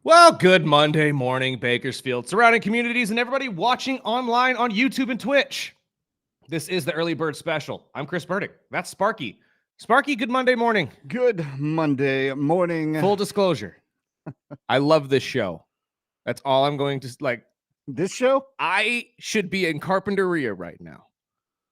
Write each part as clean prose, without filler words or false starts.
Well, good Monday morning, Bakersfield, surrounding communities, and everybody watching online on YouTube and Twitch. This is the Early Bird Special. I'm Chris Burdick. That's Sparky. Sparky, good Monday morning. Good Monday morning. Full disclosure, I love this show. That's all I'm going to like. This show? I should be in Carpinteria right now,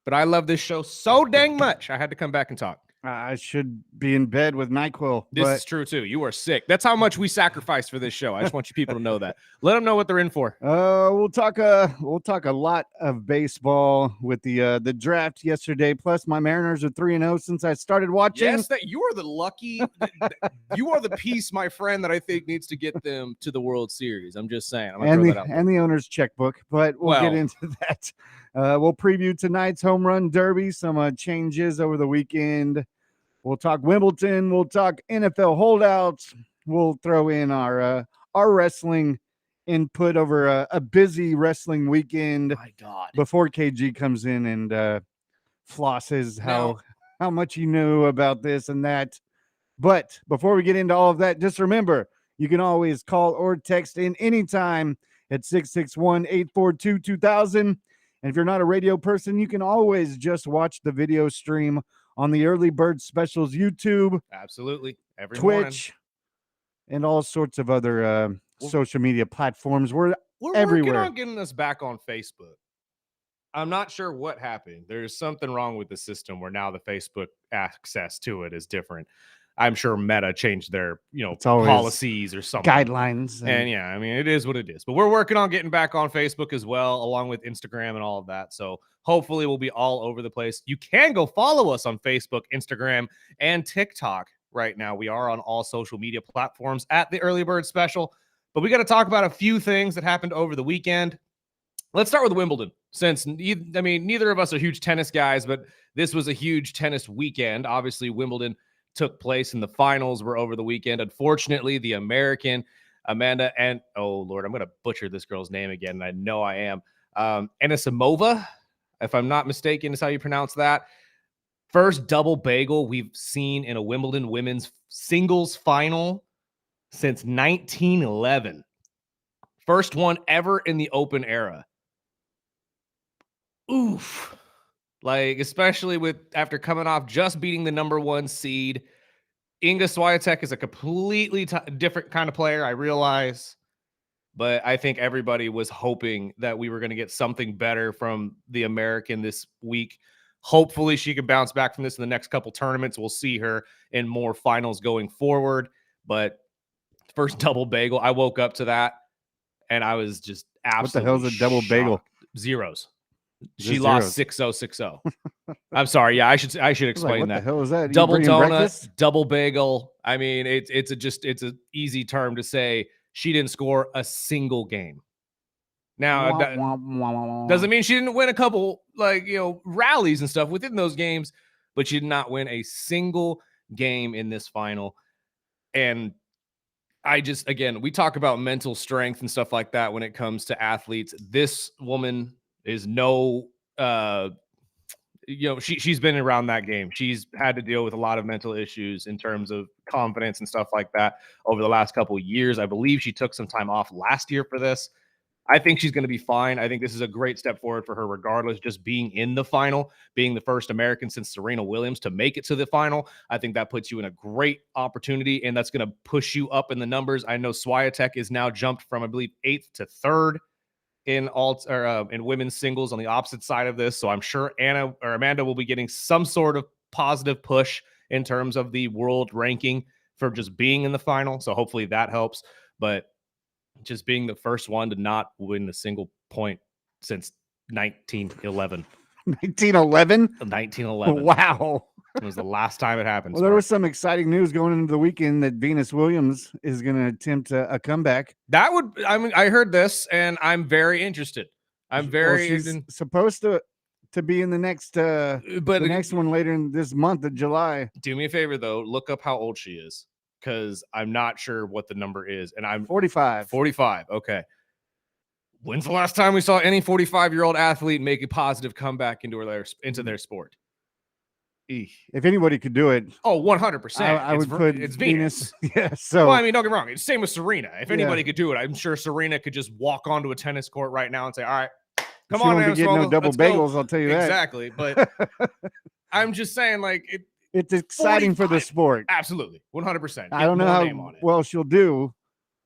but I love this show so dang much. I had to come back and talk. I should be in bed with NyQuil. This is true, too. You are sick. That's how much we sacrificed for this show. I just want you people to know that. Let them know what they're in for. We'll talk a lot of baseball with the draft yesterday. Plus, my Mariners are 3-0 since I started watching. Yes, that you are the lucky. You are the piece, my friend, that I think needs to get them to the World Series. I'm just saying. And the owner's checkbook, but we'll get into that. We'll preview tonight's home run derby, some changes over the weekend. We'll talk Wimbledon. We'll talk NFL holdouts. We'll throw in our wrestling input over a busy wrestling weekend. My God! Before KG comes in and flosses how much he knew about this and that. But before we get into all of that, just remember, you can always call or text in anytime at 661-842-2000. And if you're not a radio person, you can always just watch the video stream on the Early Bird Specials YouTube. Absolutely. Every Twitch, morning. And all sorts of other social media platforms. We're everywhere. Working on getting us back on Facebook. I'm not sure what happened. There's something wrong with the system where now the Facebook access to it is different. I'm sure Meta changed their, policies or something. Guidelines. And yeah, I mean, it is what it is. But we're working on getting back on Facebook as well, along with Instagram and all of that. So hopefully we'll be all over the place. You can go follow us on Facebook, Instagram, and TikTok right now. We are on all social media platforms at the Early Bird Special. But we got to talk about a few things that happened over the weekend. Let's start with Wimbledon, since, neither of us are huge tennis guys, but this was a huge tennis weekend. Obviously, Wimbledon took place and the finals were over the weekend. Unfortunately, the American Amanda and oh Lord, I'm going to butcher this girl's name again. And I know I am. Anisimova, if I'm not mistaken, is how you pronounce that. First double bagel we've seen in a Wimbledon women's singles final since 1911. First one ever in the Open era. Oof. Like, especially after coming off just beating the number one seed. Inga Swiatek is a completely different kind of player, I realize. But I think everybody was hoping that we were going to get something better from the American this week. Hopefully she can bounce back from this in the next couple tournaments. We'll see her in more finals going forward. But first double bagel, I woke up to that, and I was just absolutely What the hell's a double bagel? Zeros. She lost 6-0, 6-0. I'm sorry. Yeah, I should explain what that. What the hell is that? Double donut, breakfast? Double bagel. I mean, it's an easy term to say. She didn't score a single game. Now, doesn't mean she didn't win a couple rallies and stuff within those games, but she did not win a single game in this final. And we talk about mental strength and stuff like that when it comes to athletes. This woman is she's been around that game. She's had to deal with a lot of mental issues in terms of confidence and stuff like that over the last couple of years. I believe she took some time off last year for this. I think she's going to be fine. I think this is a great step forward for her, regardless, just being in the final, being the first American since Serena Williams to make it to the final. I think that puts you in a great opportunity, and that's going to push you up in the numbers. I know Swiatek is now jumped from, I believe, 8th to 3rd in women's singles on the opposite side of this. So I'm sure Amanda will be getting some sort of positive push in terms of the world ranking for just being in the final. So hopefully that helps. But just being the first one to not win a single point since 1911. 1911? 1911. Wow. It was the last time it happened. Well, there was some exciting news going into the weekend that Venus Williams is going to attempt a comeback. I heard this, and I'm very interested. She's supposed to be in the next next one later in this month of July. Do me a favor, though. Look up how old she is, because I'm not sure what the number is. And I'm 45. 45. Okay. When's the last time we saw any 45-year-old athlete make a positive comeback into their sport? If anybody could do it, 100%. I would put it's Venus. Yeah. So, well, I mean, don't get me wrong. It's same with Serena. If Yeah. anybody could do it, I'm sure Serena could just walk onto a tennis court right now and say, "All right, come she on, won't be getting no double let's go." bagels. I'll tell you that. Exactly. But I'm just saying, like, it's exciting for the 45. sport. Absolutely, 100%. I don't know how well she'll do,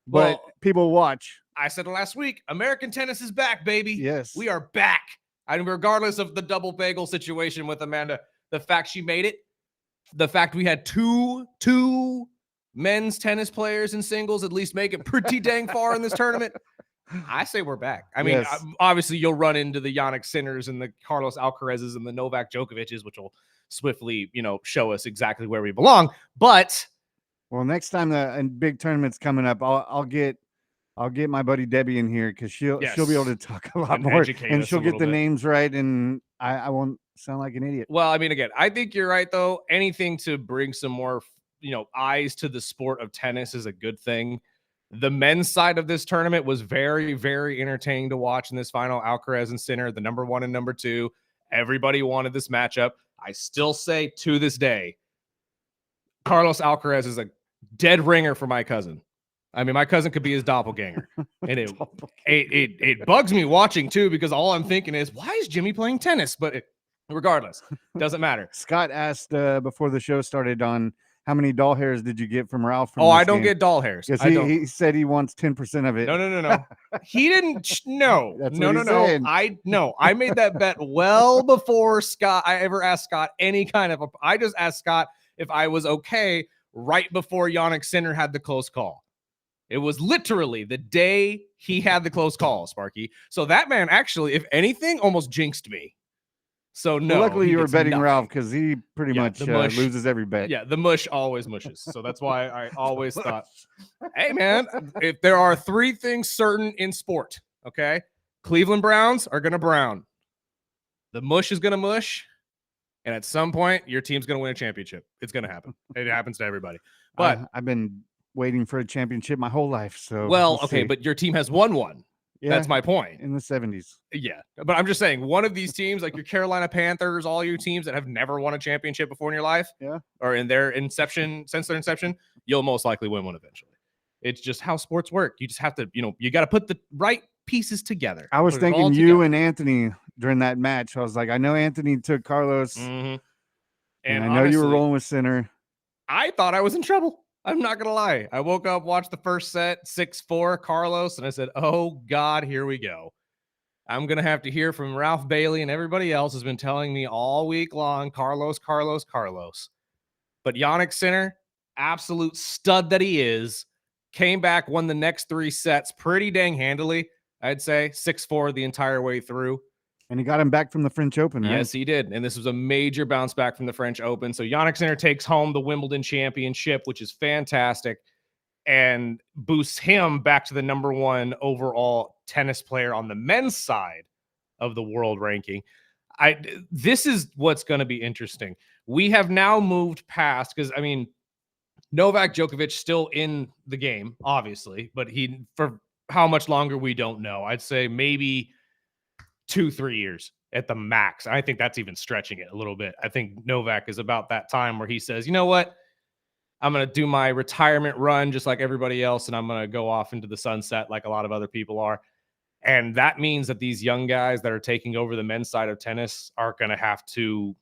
but Well, people watch. I said it last week. American tennis is back, baby. Yes. We are back. I mean, regardless of the double bagel situation with Amanda, the fact she made it, the fact we had two men's tennis players in singles at least make it pretty dang far in this tournament. I say we're back. I mean, Yes. Obviously you'll run into the Yannick Sinners and the Carlos Alcarazes and the Novak Djokovic's, which will swiftly, show us exactly where we belong. But well, next time the big tournament's coming up, I'll get my buddy Debbie in here because she'll be able to talk a lot more, and she'll get the names right, and I won't sound like an idiot. Well, I mean, again, I think you're right though. Anything to bring some more, eyes to the sport of tennis is a good thing. The men's side of this tournament was very, very entertaining to watch in this final. Alcaraz and Sinner, the number 1 and number 2. Everybody wanted this matchup. I still say to this day, Carlos Alcaraz is a dead ringer for my cousin. I mean, my cousin could be his doppelganger. And it bugs me watching too, because all I'm thinking is, why is Jimmy playing tennis? But regardless, doesn't matter. Scott asked before the show started on how many doll hairs did you get from Ralph? I don't get doll hairs. He said he wants 10% of it. No. He didn't. No. That's no. I made that bet well before I ever asked Scott any kind of. I just asked Scott if I was okay right before Yannick Sinner had the close call. It was literally the day he had the close call, Sparky. So that man actually, if anything, almost jinxed me. So no. Well, luckily you were betting Ralph because he pretty much loses every bet. Yeah, the mush always mushes. So that's why I always thought, hey man, if there are 3 things certain in sport, okay, Cleveland Browns are gonna brown. The mush is gonna mush, and at some point your team's gonna win a championship. It's gonna happen. It happens to everybody. But I've been waiting for a championship my whole life. So we'll see. But your team has won one. Yeah, that's my point. In the 70s. Yeah. But I'm just saying, one of these teams, like your Carolina Panthers, all your teams that have never won a championship before in your life, or in their inception, since their inception, you'll most likely win one eventually. It's just how sports work. You just have to, you got to put the right pieces together. I was thinking you and Anthony during that match. I was like, I know Anthony took Carlos. Mm-hmm. And I know you were rolling with Sinner. I thought I was in trouble. I'm not going to lie. I woke up, watched the first set, 6-4 Carlos, and I said, oh, God, here we go. I'm going to have to hear from Ralph Bailey, and everybody else has been telling me all week long, Carlos. But Yannick Sinner, absolute stud that he is, came back, won the next 3 sets pretty dang handily, I'd say, 6-4 the entire way through. And he got him back from the French Open, right? Yes, he did. And this was a major bounce back from the French Open. So Yannick Sinner takes home the Wimbledon championship, which is fantastic, and boosts him back to the number 1 overall tennis player on the men's side of the world ranking. This is what's going to be interesting. We have now moved past, because, I mean, Novak Djokovic still in the game, obviously, but for how much longer, we don't know. I'd say maybe 2-3 years at the max. I think that's even stretching it a little bit. I think Novak is about that time where he says, you know what? I'm going to do my retirement run just like everybody else, and I'm going to go off into the sunset like a lot of other people are. And that means that these young guys that are taking over the men's side of tennis are going to have to,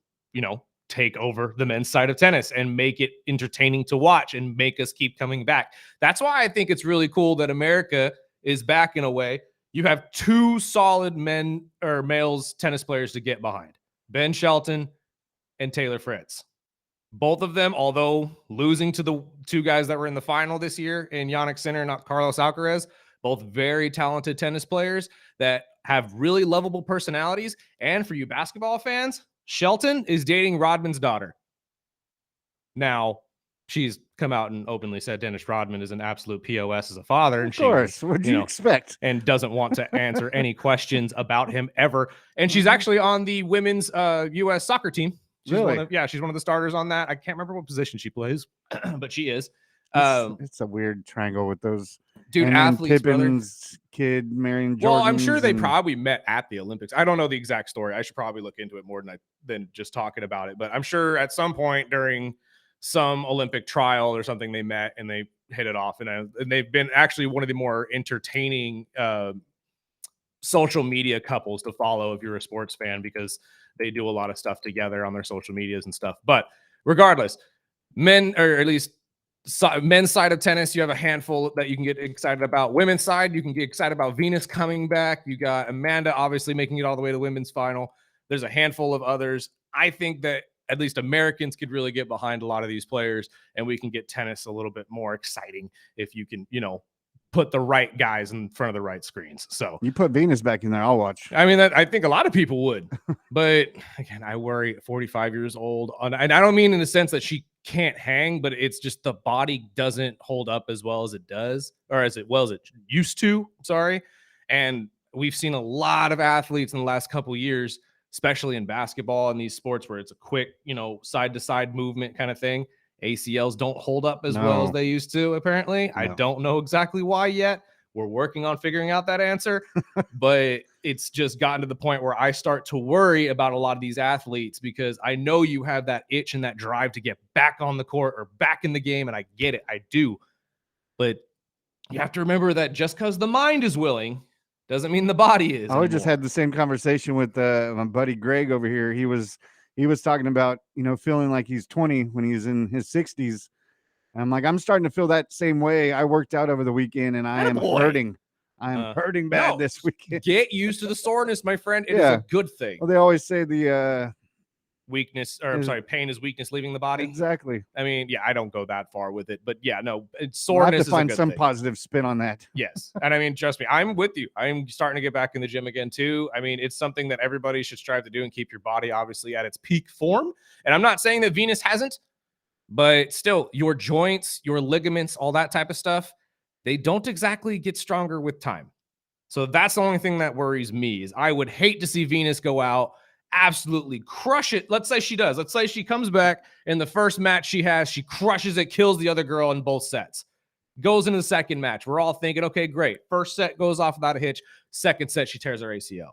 take over the men's side of tennis and make it entertaining to watch and make us keep coming back. That's why I think it's really cool that America is back in a way. You have 2 solid males tennis players to get behind, Ben Shelton and Taylor Fritz. Both of them, although losing to the 2 guys that were in the final this year in Yannick Sinner, not Carlos Alcaraz, both very talented tennis players that have really lovable personalities. And for you basketball fans, Shelton is dating Rodman's daughter. Now, she's come out and openly said Dennis Rodman is an absolute POS as a father. And of course, what do you expect? And doesn't want to answer any questions about him ever. And she's actually on the women's U.S. soccer team. She's really? She's one of the starters on that. I can't remember what position she plays, but she is. It's a weird triangle with those Dude, and athletes, Pippen's kid marrying Jordan. Well, I'm sure they probably met at the Olympics. I don't know the exact story. I should probably look into it more than just talking about it. But I'm sure at some point during some Olympic trial or something they met and they hit it off. And they've been actually one of the more entertaining social media couples to follow if you're a sports fan, because they do a lot of stuff together on their social medias and stuff. But regardless, men, or at least men's side of tennis, you have a handful that you can get excited about. Women's side, you can get excited about Venus coming back. You got Amanda obviously making it all the way to the women's final. There's a handful of others. I think that at least Americans could really get behind a lot of these players, and we can get tennis a little bit more exciting if you can, put the right guys in front of the right screens. So you put Venus back in there, I'll watch. I mean, I think a lot of people would, but again, I worry 45 years old and I don't mean in the sense that she can't hang, but it's just the body doesn't hold up as well as it does, or as well as it used to. Sorry. And we've seen a lot of athletes in the last couple of years, especially in basketball and these sports where it's a quick, side to side movement kind of thing. ACLs don't hold up as well as they used to, apparently. No. I don't know exactly why yet. We're working on figuring out that answer, but it's just gotten to the point where I start to worry about a lot of these athletes, because I know you have that itch and that drive to get back on the court or back in the game, and I get it. I do. But you have to remember that just because the mind is willing doesn't mean the body is. I just had the same conversation with my buddy Greg over here. He was talking about, feeling like he's 20 when he's in his 60s. And I'm like, I'm starting to feel that same way. I worked out over the weekend and I am hurting. I am hurting bad this weekend. Get used to the soreness, my friend. It is a good thing. Well, they always say the pain is weakness leaving the body. Exactly. I mean, I don't go that far with it, but it's soreness. We'll have to find is a good some thing. positive spin on that. Yes. And I mean, trust me, I'm with you. I'm starting to get back in the gym again too. I mean, it's something that everybody should strive to do and keep your body obviously at its peak form. And I'm not saying that Venus hasn't, but still, your joints, your ligaments, all that type of stuff, they don't exactly get stronger with time. So that's the only thing that worries me. Is I would hate to see Venus go out, absolutely crush it. Let's say she does. Let's say she comes back in the first match she has, she crushes it, kills the other girl in both sets. Goes into the second match. We're all thinking, okay, great. First set goes off without a hitch. Second set, she tears her ACL.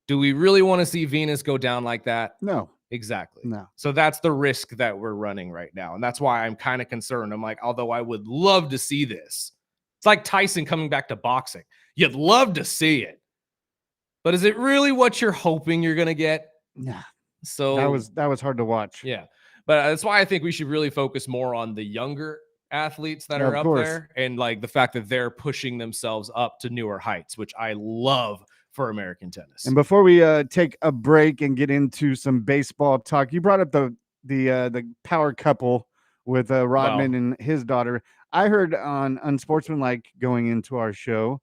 Do we really want to see Venus go down like that? No. Exactly. No. So that's the risk that we're running right now. And that's why I'm kind of concerned. I'm like, although I would love to see this. It's like Tyson coming back to boxing. You'd love to see it. But is it really what you're hoping you're going to get? Nah. So that was hard to watch. Yeah. But that's why I think we should really focus more on the younger athletes that are up there, and like the fact that they're pushing themselves up to newer heights, which I love for American tennis. And before we take a break and get into some baseball talk, you brought up the power couple with Rodman and his daughter. I heard on Unsportsmanlike going into our show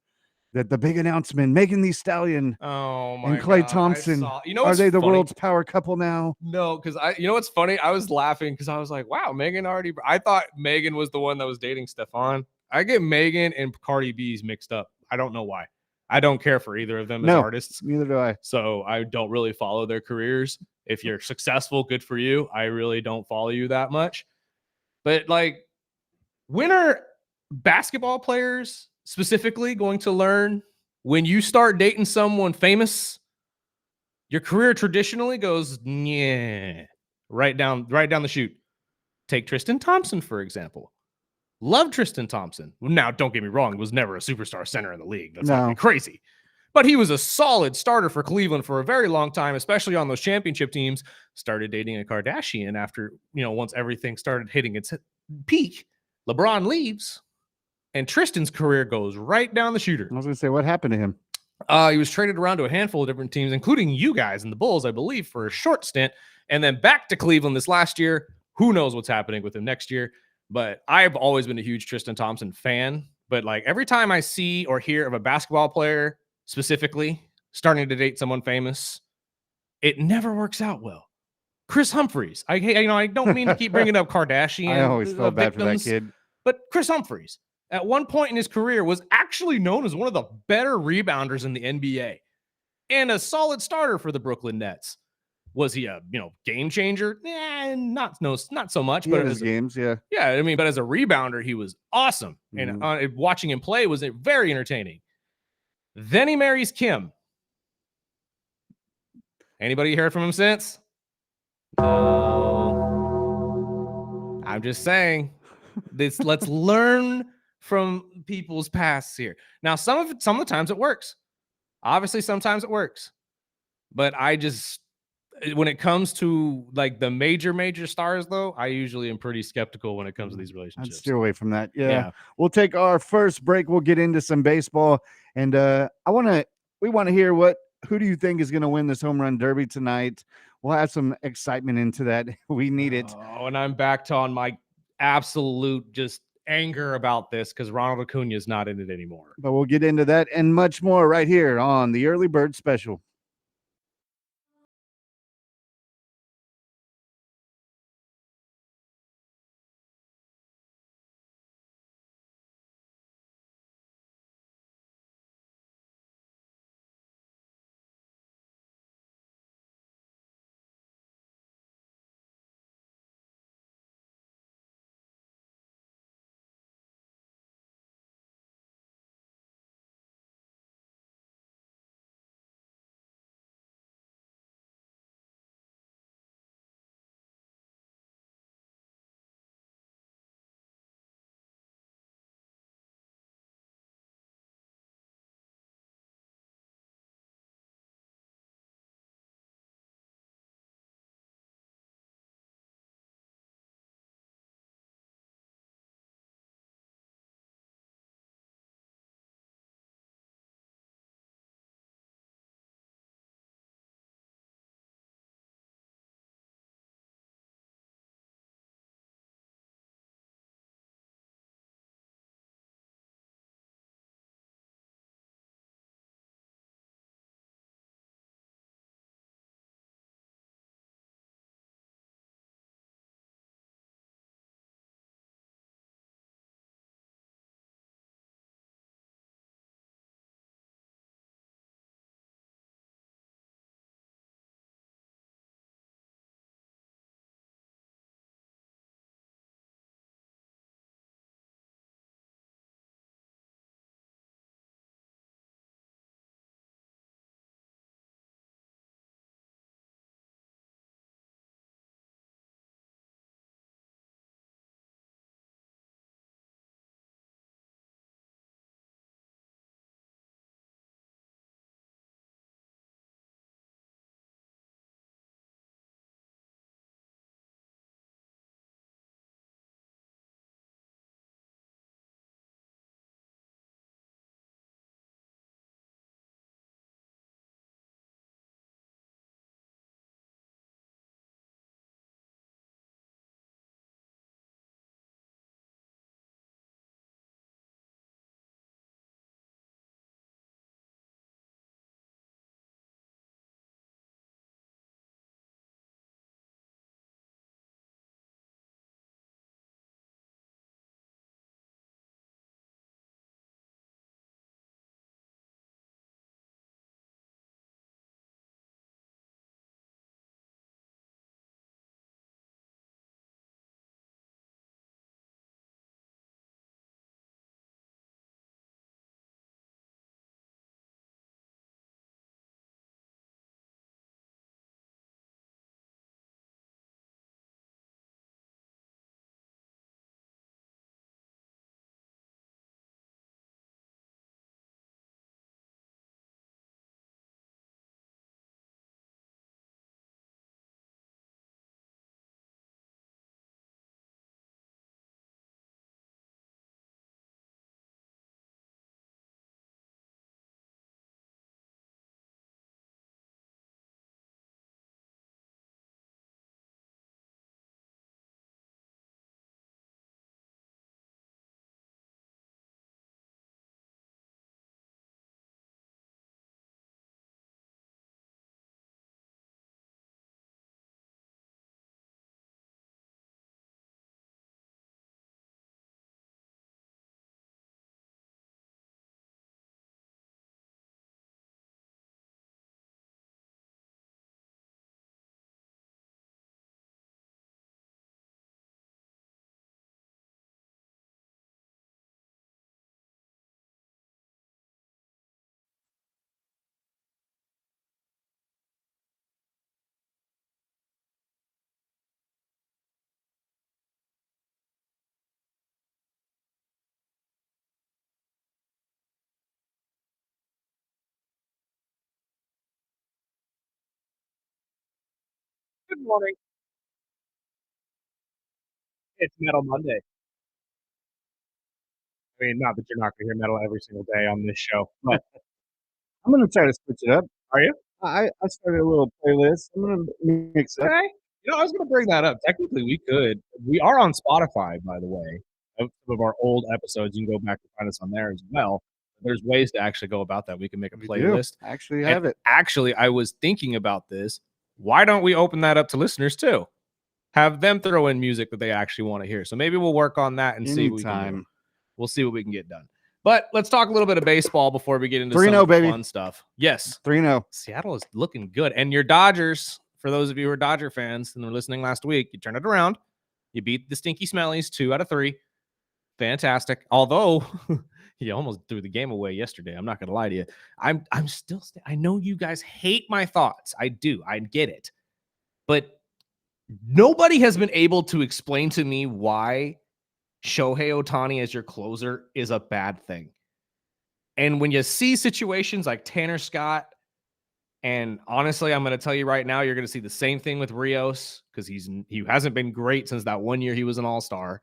that the big announcement, Megan Thee Stallion and Klay Thompson, are they the world's power couple now? No, because what's funny? I was laughing because I was like, wow, Megan already. I thought Megan was the one that was dating Stefan. I get Megan and Cardi B's mixed up. I don't know why. I don't care for either of them as artists. Neither do I. So I don't really follow their careers. If you're successful, good for you. I really don't follow you that much. But like, when are basketball players specifically going to learn when you start dating someone famous, your career traditionally goes right down the chute? Take Tristan Thompson, for example. Love Tristan Thompson. Now, don't get me wrong, he was never a superstar center in the league. That's not crazy. But he was a solid starter for Cleveland for a very long time, especially on those championship teams. Started dating a Kardashian after, once everything started hitting its peak. LeBron leaves, and Tristan's career goes right down the shooter. I was going to say, what happened to him? He was traded around to a handful of different teams, including you guys and the Bulls, I believe, for a short stint, and then back to Cleveland this last year. Who knows what's happening with him next year? But I've always been a huge Tristan Thompson fan. But like every time I see or hear of a basketball player specifically starting to date someone famous, it never works out well. Chris Humphries. I don't mean to keep bringing up Kardashian. I always felt bad for that kid. But Chris Humphries, at one point in his career, was actually known as one of the better rebounders in the NBA and a solid starter for the Brooklyn Nets. Was he a game changer? Not so much. He But had his games, yeah. Yeah, I mean, but as a rebounder, he was awesome, and watching him play was very entertaining. Then he marries Kim. Anybody heard from him since? No. I'm just saying. Let's learn from people's pasts here. Now, some of the times it works. Obviously, sometimes it works. But when it comes to like the major stars, though, I usually am pretty skeptical when it comes to these relationships. I'd steer away from that. Yeah. Yeah. We'll take our first break. We'll get into some baseball, and we want to hear who do you think is going to win this home run derby tonight? We'll have some excitement into that. We need it. Oh, and I'm back on my absolute just anger about this because Ronald Acuna is not in it anymore. But we'll get into that and much more right here on the Early Bird Special. Good morning. It's Metal Monday. I mean, not that you're not gonna hear metal every single day on this show, but I'm gonna try to switch it up. are you? I started a little playlist. I'm gonna mix it up. Okay. I was gonna bring that up. Technically, we could. We are on Spotify, by the way. Of some of our old episodes, you can go back and find us on there as well. There's ways to actually go about that. We can make a We do. playlist. I actually And have it. actually, I was thinking about this. Why don't we open that up to listeners too? Have them throw in music that they actually want to hear. So maybe we'll work on that and see what we can do. Anytime. We'll see what we can get done. But let's talk a little bit of baseball before we get into 3-0, some of the baby. fun stuff. Yes, 3-0. Seattle is looking good. And your Dodgers, for those of you who are Dodger fans and were listening last week, you turned it around. You beat the Stinky Smellies 2 out of 3. Fantastic. Although you almost threw the game away yesterday. I'm not going to lie to you. I'm still I know you guys hate my thoughts. I do. I get it. But nobody has been able to explain to me why Shohei Ohtani as your closer is a bad thing. And when you see situations like Tanner Scott, and honestly, I'm going to tell you right now, you're going to see the same thing with Rios because he hasn't been great since that one year he was an all-star.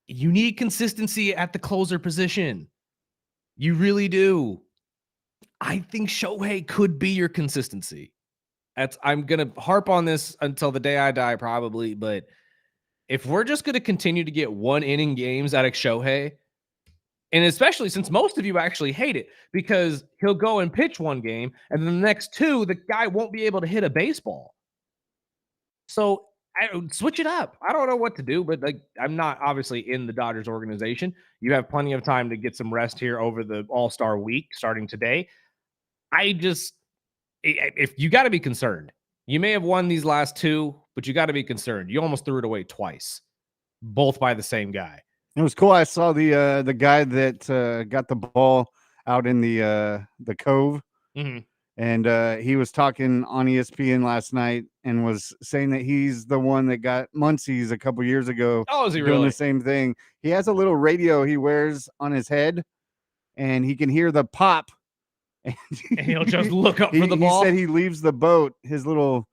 You need consistency at the closer position. You really do. I think Shohei could be your consistency. I'm going to harp on this until the day I die, probably. But if we're just going to continue to get one inning games out of Shohei, and especially since most of you actually hate it because he'll go and pitch one game and then the next two, the guy won't be able to hit a baseball. So switch it up. I don't know what to do, but I'm not obviously in the Dodgers organization. You have plenty of time to get some rest here over the All-Star week starting today. If you got to be concerned, you may have won these last two, but you got to be concerned. You almost threw it away twice, both by the same guy. It was cool. I saw the guy that got the ball out in the cove, and he was talking on ESPN last night and was saying that he's the one that got Muncie's a couple years ago. Oh, is he doing really? the same thing? He has a little radio he wears on his head, and he can hear the pop. And he'll just look up for the ball. He said he leaves the boat, his little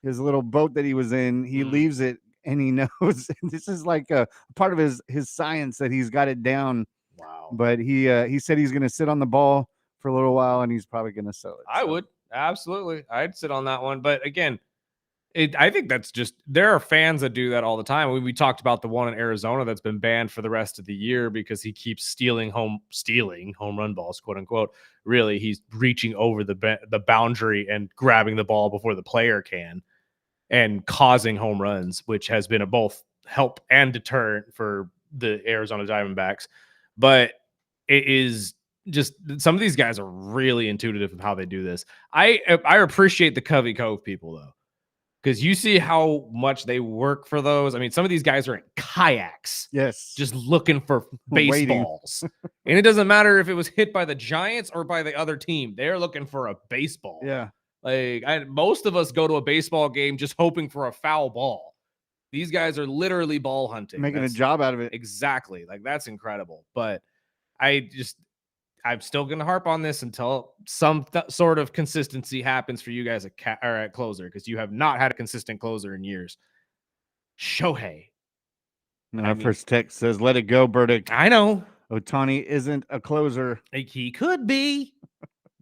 boat that he was in. He leaves it. And he knows this is like a part of his science that he's got it down. Wow. But he said he's going to sit on the ball for a little while and he's probably going to sell it. I would. Absolutely. I'd sit on that one. But again, I think that's just, there are fans that do that all the time. We talked about the one in Arizona that's been banned for the rest of the year because he keeps stealing home run balls, quote unquote. Really, he's reaching over the boundary and grabbing the ball before the player can, and causing home runs, which has been a both help and deterrent for the Arizona Diamondbacks. But it is just, some of these guys are really intuitive of how they do this. I appreciate the Covey Cove people though, because you see how much they work for those. I mean, some of these guys are in kayaks, yes, just looking for baseballs. And it doesn't matter if it was hit by the Giants or by the other team. They're looking for a baseball. Yeah. Like most of us go to a baseball game just hoping for a foul ball. These guys are literally ball hunting, making a job out of it. Exactly. Like that's incredible. But I'm still going to harp on this until some sort of consistency happens for you guys at closer, because you have not had a consistent closer in years. Shohei. Our first text says, "Let it go, Burdick." I know. Ohtani isn't a closer. He could be.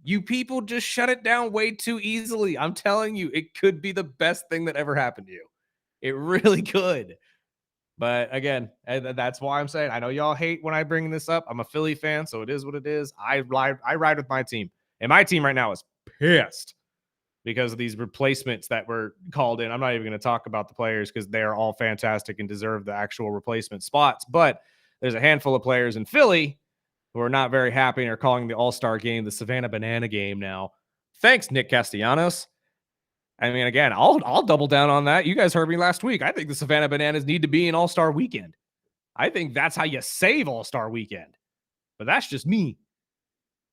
You people just shut it down way too easily. I'm telling you, it could be the best thing that ever happened to you. It really could. But again, that's why I'm saying, I know y'all hate when I bring this up. I'm a Philly fan, so it is what it is. I ride with my team. And my team right now is pissed because of these replacements that were called in. I'm not even going to talk about the players because they are all fantastic and deserve the actual replacement spots. But there's a handful of players in Philly who are not very happy and are calling the All-Star game the Savannah Banana game now. Thanks, Nick Castellanos. I mean, again, I'll double down on that. You guys heard me last week. I think the Savannah Bananas need to be an All-Star weekend. I think that's how you save All-Star weekend. But that's just me.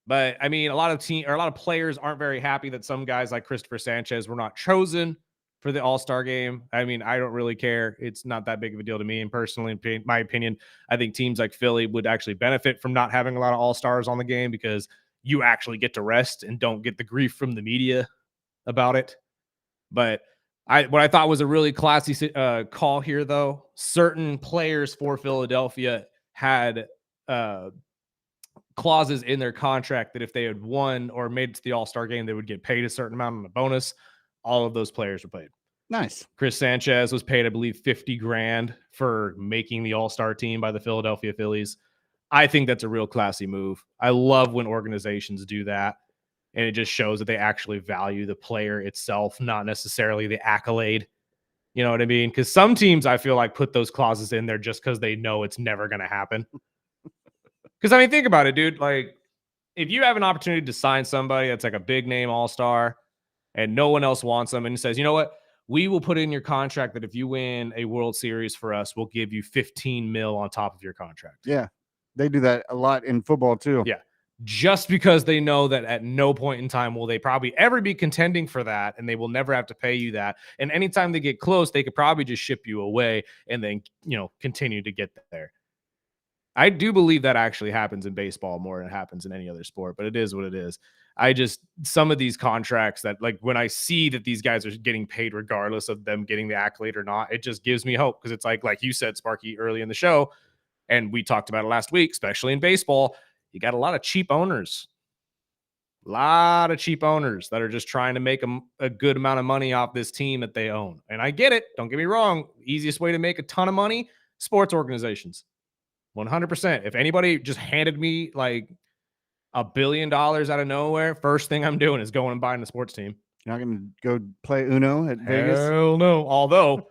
But I mean, a lot of players aren't very happy that some guys like Christopher Sanchez were not chosen for the All-Star game. I mean, I don't really care. It's not that big of a deal to me. And personally, in my opinion, I think teams like Philly would actually benefit from not having a lot of All-Stars on the game because you actually get to rest and don't get the grief from the media about it. But What I thought was a really classy call here, though, certain players for Philadelphia had clauses in their contract that if they had won or made it to the All-Star game, they would get paid a certain amount on a bonus. All of those players were paid. Nice. Chris Sanchez was paid, I believe, 50 grand for making the All-Star team by the Philadelphia Phillies. I think that's a real classy move. I love when organizations do that. And it just shows that they actually value the player itself, not necessarily the accolade. You know what I mean? Because some teams, I feel like, put those clauses in there just because they know it's never going to happen. Because, I mean, think about it, dude. Like, if you have an opportunity to sign somebody that's like a big name all-star and no one else wants them and says, you know what? We will put in your contract that if you win a World Series for us, we'll give you 15 mil on top of your contract. Yeah. They do that a lot in football, too. Yeah. Just because they know that at no point in time will they probably ever be contending for that, and they will never have to pay you that. And anytime they get close, they could probably just ship you away and then, continue to get there. I do believe that actually happens in baseball more than it happens in any other sport, but it is what it is. Some of these contracts that, like, when I see that these guys are getting paid regardless of them getting the accolade or not, it just gives me hope, because it's like you said, Sparky, early in the show, and we talked about it last week, especially in baseball, you got a lot of cheap owners. A lot of cheap owners that are just trying to make a good amount of money off this team that they own. And I get it. Don't get me wrong. Easiest way to make a ton of money, sports organizations. 100%. If anybody just handed me like $1 billion out of nowhere, first thing I'm doing is going and buying the sports team. You're not going to go play Uno at Vegas? Hell no. Although,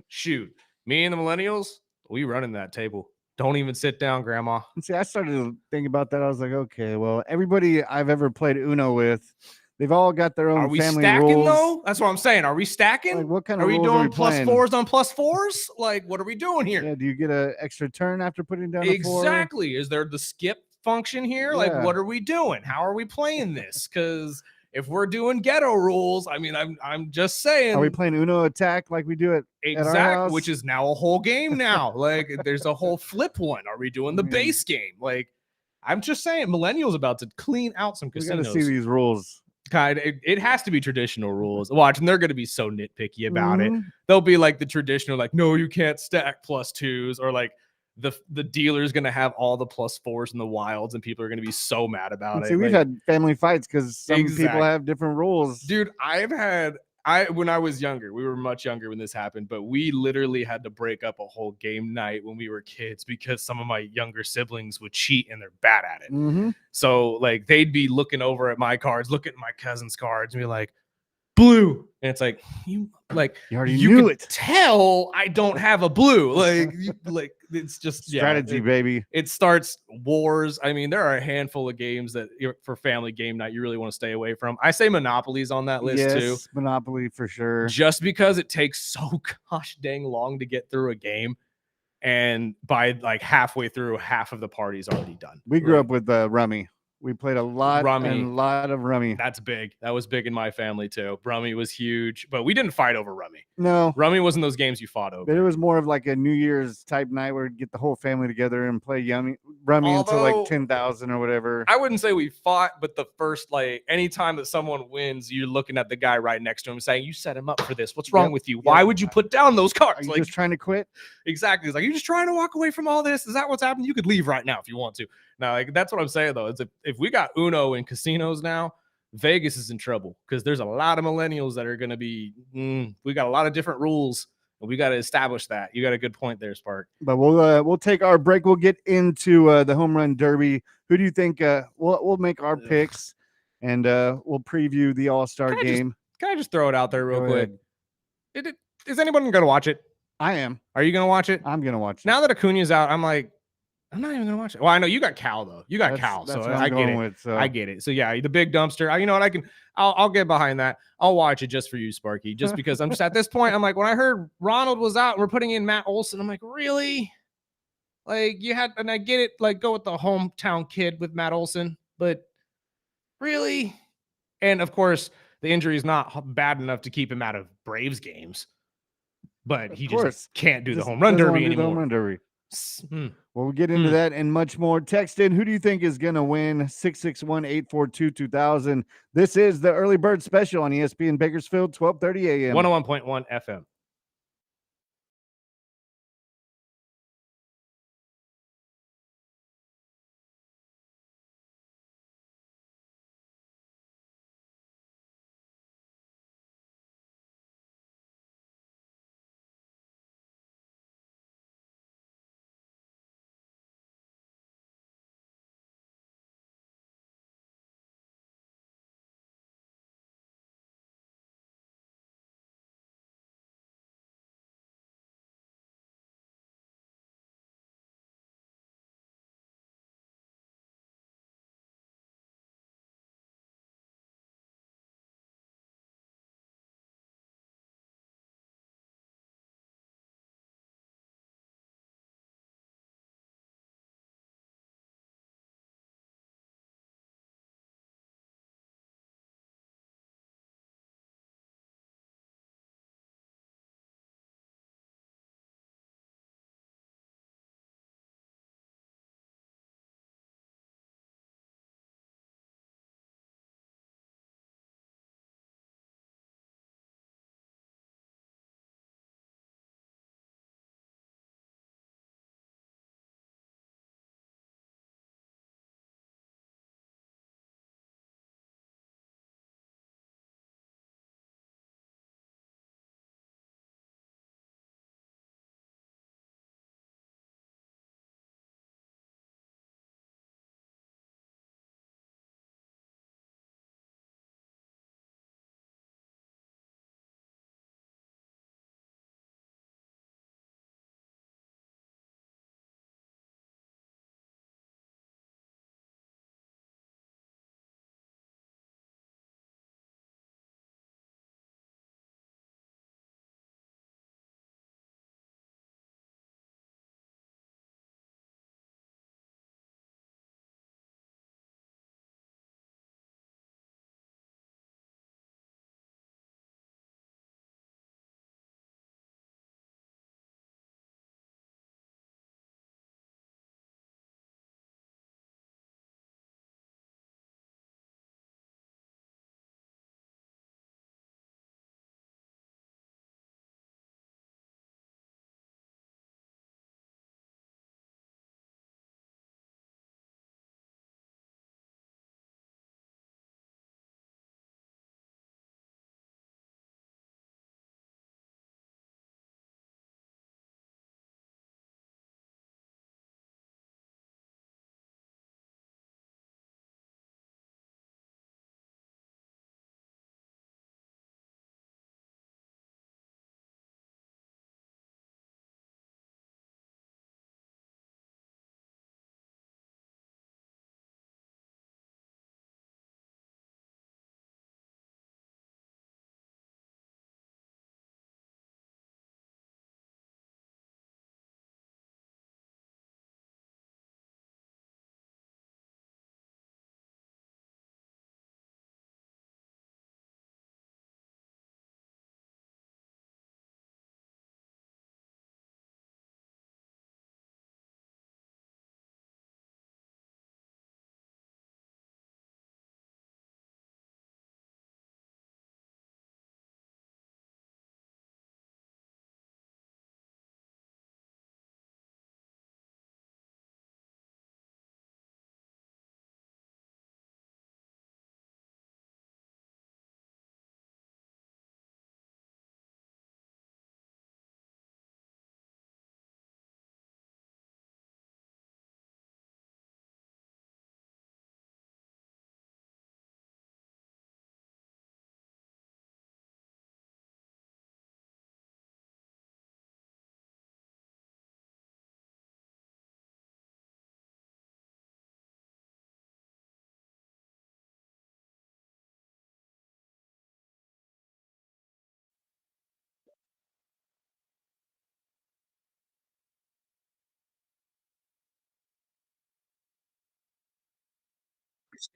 shoot, me and the millennials, we running that table. Don't even sit down, Grandma. And see, I started to think about that. I was like, okay, well, everybody I've ever played Uno with, they've all got their own family stacking, rules. Though? That's what I'm saying. Are we stacking? Like, what kind of are we rules doing are we plus playing? fours on plus fours? Like, what are we doing here? Yeah, do you get an extra turn after putting down a four? Exactly. Is there the skip function here? Yeah. Like, what are we doing? How are we playing this? Because if we're doing ghetto rules, I mean, I'm just saying. Are we playing Uno attack like we do at our house? Which is now a whole game now. Like, there's a whole flip one. Are we doing the base game? Like, I'm just saying, millennials about to clean out some casinos. We got to see these rules. It has to be traditional rules. Watch, and they're going to be so nitpicky about it. They'll be like the traditional, like, no, you can't stack plus twos, or like the dealer's going to have all the plus fours in the wilds, and people are going to be so mad about it. See, we've had family fights because some people have different rules. Dude, when I was younger, we were much younger when this happened, but we literally had to break up a whole game night when we were kids because some of my younger siblings would cheat and they're bad at it. So like they'd be looking over at my cards, looking at my cousin's cards, and be like, blue. And it's like, you already knew it. Tell I don't have a blue. Like it's just strategy, baby. It starts wars. I mean, there are a handful of games that for family game night you really want to stay away from. I say Monopoly's on that list too. Monopoly for sure. Just because it takes so gosh dang long to get through a game. And by like halfway through, half of the party's already done. We grew up with rummy. We played a lot of rummy. That's big. That was big in my family too. Rummy was huge, but we didn't fight over rummy. No. Rummy wasn't those games you fought over. But it was more of like a New Year's type night where we'd get the whole family together and play rummy until like 10,000 or whatever. I wouldn't say we fought, but the first, like, anytime that someone wins, you're looking at the guy right next to him saying, you set him up for this. What's wrong with you? Why would you put down those cards? Are you just trying to quit? Exactly. It's like, you're just trying to walk away from all this. Is that what's happening? You could leave right now if you want to. Now, like, that's what I'm saying, though. Is if we got Uno in casinos now, Vegas is in trouble because there's a lot of millennials that are going to be, we got a lot of different rules, and we got to establish that. You got a good point there, Spark. But we'll take our break. We'll get into the home run derby. Who do you think? We'll make our picks, and we'll preview the All-Star game. Can I just throw it out there real quick? Is anyone going to watch it? I am. Are you going to watch it? I'm going to watch it. Now that Acuna's out, I'm like, I'm not even gonna watch it. Well, I know you got Cal though. You got Cal, so I get it. I get it. So yeah, the big dumpster. You know what? I'll get behind that. I'll watch it just for you, Sparky. Just because I'm just at this point. I'm like, when I heard Ronald was out, and we're putting in Matt Olson. I'm like, really? Like you had, and I get it. Like go with the hometown kid with Matt Olson, but really? And of course, the injury is not bad enough to keep him out of Braves games. But he just can't do the home run derby anymore. We'll get into that and much more. Text in, who do you think is going to win? 661-842-2000. This is the Early Bird Special on ESPN Bakersfield, 12:30 a.m. 101.1 FM.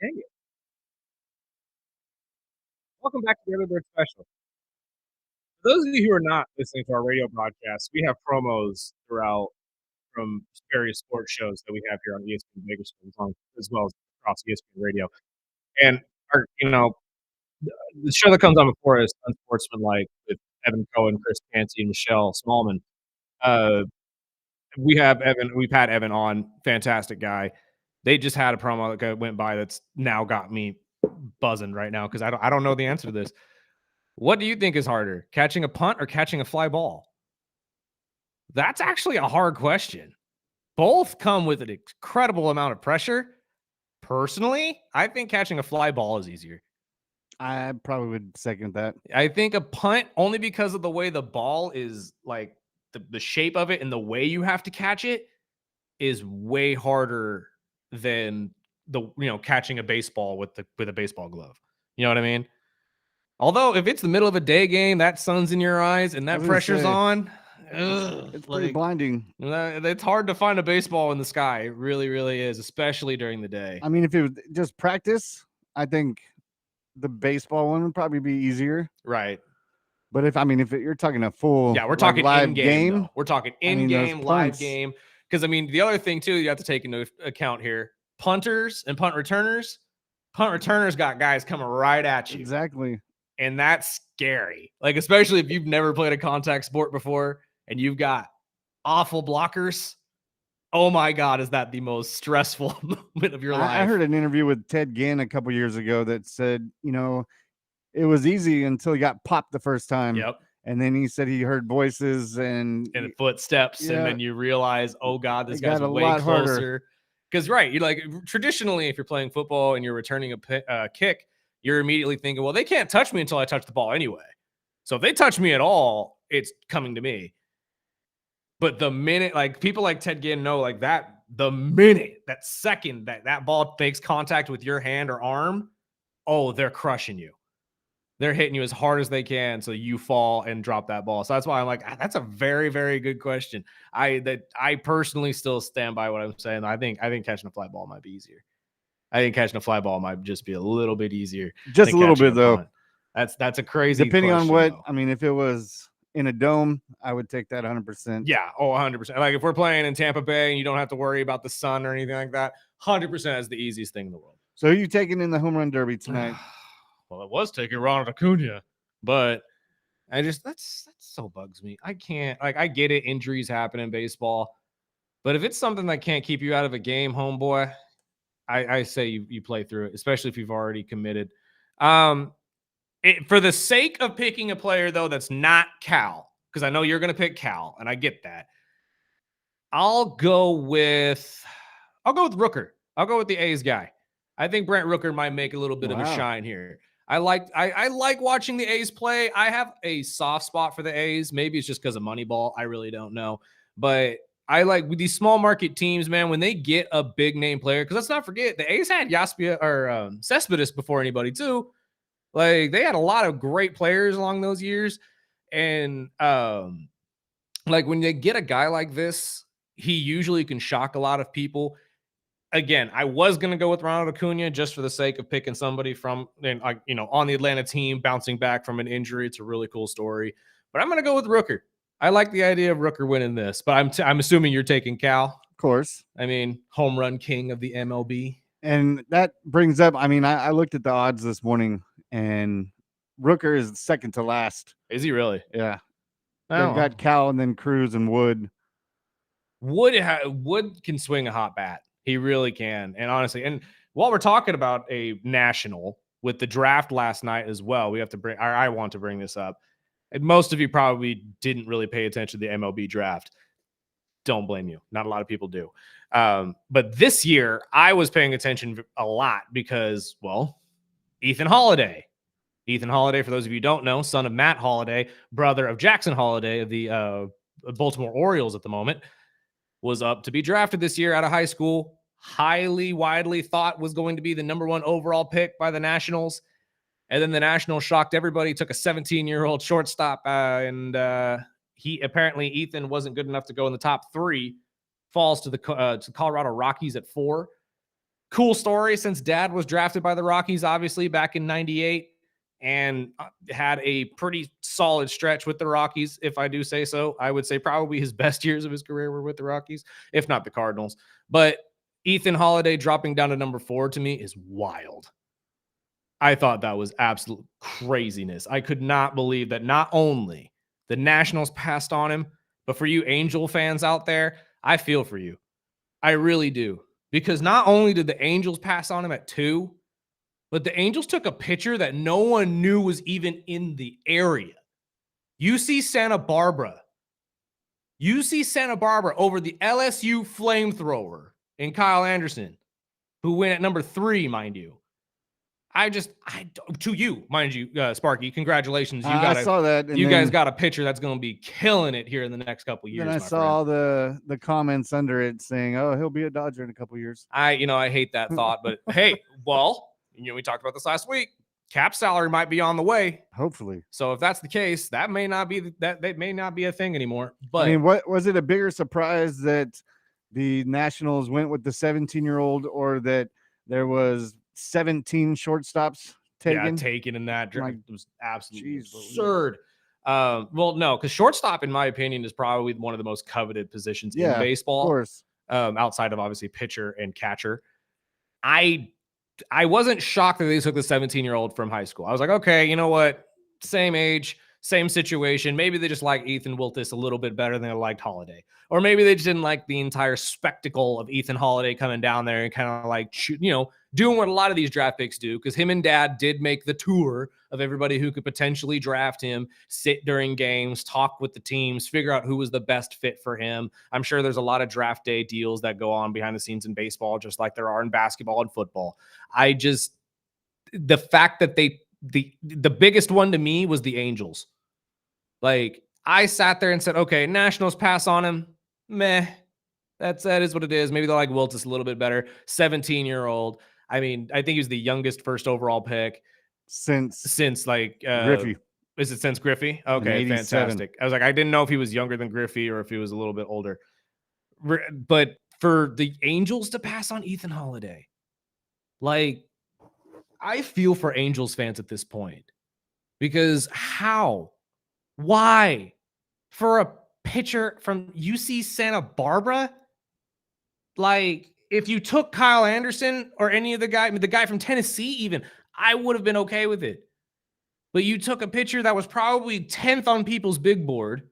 Dang it. Welcome back to the Early Bird Special. For those of you who are not listening to our radio broadcast, we have promos throughout from various sports shows that we have here on ESPN Bakersfield, as well as across ESPN Radio. And our, the show that comes on before is Unsportsmanlike with Evan Cohen, Chris Canty, and Michelle Smallman. Uh, we've had Evan on, fantastic guy. They just had a promo that went by that's now got me buzzing right now because I don't know the answer to this. What do you think is harder, catching a punt or catching a fly ball? That's actually a hard question. Both come with an incredible amount of pressure. Personally, I think catching a fly ball is easier. I probably would second that. I think a punt, only because of the way the ball is, like the shape of it and the way you have to catch it, is way harder than catching a baseball with a baseball glove. You know what I mean? Although if it's the middle of a day game, that sun's in your eyes and that pressure's on, it's pretty blinding. It's hard to find a baseball in the sky. It really, really is, especially during the day. I mean, if it was just practice, I think the baseball one would probably be easier. Right. But if you're talking a full, we're talking live game. We're talking in-game live game. Because the other thing too, you have to take into account here: punters and punt returners. Punt returners got guys coming right at you. Exactly. And that's scary. Like, especially if you've never played a contact sport before and you've got awful blockers. Oh my God, is that the most stressful moment of your life? I heard an interview with Ted Ginn a couple years ago that said, it was easy until he got popped the first time. Yep. And then he said he heard voices and footsteps, and then you realize, oh God, this guy's way closer. Because you're like, traditionally, if you're playing football and you're returning a kick, you're immediately thinking, well, they can't touch me until I touch the ball anyway. So if they touch me at all, it's coming to me. But the minute, like people like Ted Ginn know, like that, the minute, that second that ball makes contact with your hand or arm, oh, they're crushing you. They're hitting you as hard as they can so you fall and drop that ball. So that's why I'm like, that's a very, very good question. I personally still stand by what I'm saying. I think catching a fly ball might be easier. I think catching a fly ball might just be a little bit easier. Just a little bit, though. That's a crazy depending question, on what, though. If it was in a dome, I would take that 100%. Yeah, 100%. Like if we're playing in Tampa Bay and you don't have to worry about the sun or anything like that, 100% is the easiest thing in the world. So who are you taking in the home run derby tonight? Well, it was taking Ronald Acuna, but that so bugs me. I can't, I get it. Injuries happen in baseball, but if it's something that can't keep you out of a game, homeboy, I say you play through it, especially if you've already committed. For the sake of picking a player, though, that's not Cal, because I know you're going to pick Cal, and I get that. I'll go with Rooker. I'll go with the A's guy. I think Brent Rooker might make a little bit of a shine here. I like watching the A's play. I have a soft spot for the A's. Maybe it's just because of Moneyball. I really don't know. But I like with these small market teams, man, when they get a big name player, because let's not forget, the A's had Cespedes before anybody too. Like they had a lot of great players along those years. And like when they get a guy like this, he usually can shock a lot of people. Again, I was going to go with Ronald Acuna just for the sake of picking somebody from, on the Atlanta team, bouncing back from an injury. It's a really cool story. But I'm going to go with Rooker. I like the idea of Rooker winning this, but I'm assuming you're taking Cal. Of course. I mean, home run king of the MLB. And that brings up, I looked at the odds this morning, and Rooker is second to last. Is he really? Yeah. They've got Cal and then Cruz and Wood. Wood can swing a hot bat. He really can. And honestly, and while we're talking about a national with the draft last night as well, I want to bring this up. And most of you probably didn't really pay attention to the MLB draft. Don't blame you. Not a lot of people do. But this year, I was paying attention a lot because, well, Ethan Holiday. Ethan Holiday, for those of you who don't know, son of Matt Holiday, brother of Jackson Holiday of the Baltimore Orioles at the moment, was up to be drafted this year out of high school. Highly, widely thought was going to be the number 1 overall pick by the Nationals. And then the Nationals shocked everybody, took a 17-year-old shortstop, and Ethan wasn't good enough to go in the top 3, falls to the Colorado Rockies at 4. Cool story, since dad was drafted by the Rockies, obviously, back in 98. and had a pretty solid stretch with the Rockies, if I do say so. I would say probably his best years of his career were with the Rockies, if not the Cardinals. But Ethan Holiday dropping down to number 4 to me is wild. I thought that was absolute craziness. I could not believe that not only the Nationals passed on him, but for you Angel fans out there, I feel for you. I really do. Because not only did the Angels pass on him at 2, but the Angels took a pitcher that no one knew was even in the area. UC Santa Barbara. UC Santa Barbara over the LSU flamethrower in Kyle Anderson, who went at number 3, mind you. To you, mind you, Sparky, congratulations. I saw that. You guys got a pitcher that's going to be killing it here in the next couple years. Then I saw the comments under it saying, "Oh, he'll be a Dodger in a couple years." I hate that thought, but hey, well, we talked about this last week. Cap salary might be on the way. Hopefully. So if that's the case, that may not be a thing anymore. But I mean, what was it a bigger surprise that the Nationals went with the 17-year-old, or that there was 17 shortstops taken in that draft? It was absolutely absurd. Well, no, because shortstop, in my opinion, is probably one of the most coveted positions in baseball. Of course. Outside of obviously pitcher and catcher. I wasn't shocked that they took the 17-year-old from high school. I was like, okay, you know what? Same age, same situation. Maybe they just like Ethan Wiltis a little bit better than they liked Holiday. Or maybe they just didn't like the entire spectacle of Ethan Holiday coming down there and kind of like, doing what a lot of these draft picks do, because him and dad did make the tour of everybody who could potentially draft him, sit during games, talk with the teams, figure out who was the best fit for him. I'm sure there's a lot of draft day deals that go on behind the scenes in baseball, just like there are in basketball and football. The fact that the biggest one to me was the Angels. Like, I sat there and said, okay, Nationals pass on him. Meh. That is what it is. Maybe they'll like Wiltis a little bit better. 17-year-old. I mean, I think he was the youngest first overall pick since like Griffey. Is it since Griffey? Okay, fantastic. I was like, I didn't know if he was younger than Griffey or if he was a little bit older. But for the Angels to pass on Ethan Holiday, like, I feel for Angels fans at this point, because how? Why? For a pitcher from UC Santa Barbara? Like, if you took Kyle Anderson or any of the guy from Tennessee even, I would have been okay with it. But you took a pitcher that was probably 10th on people's big board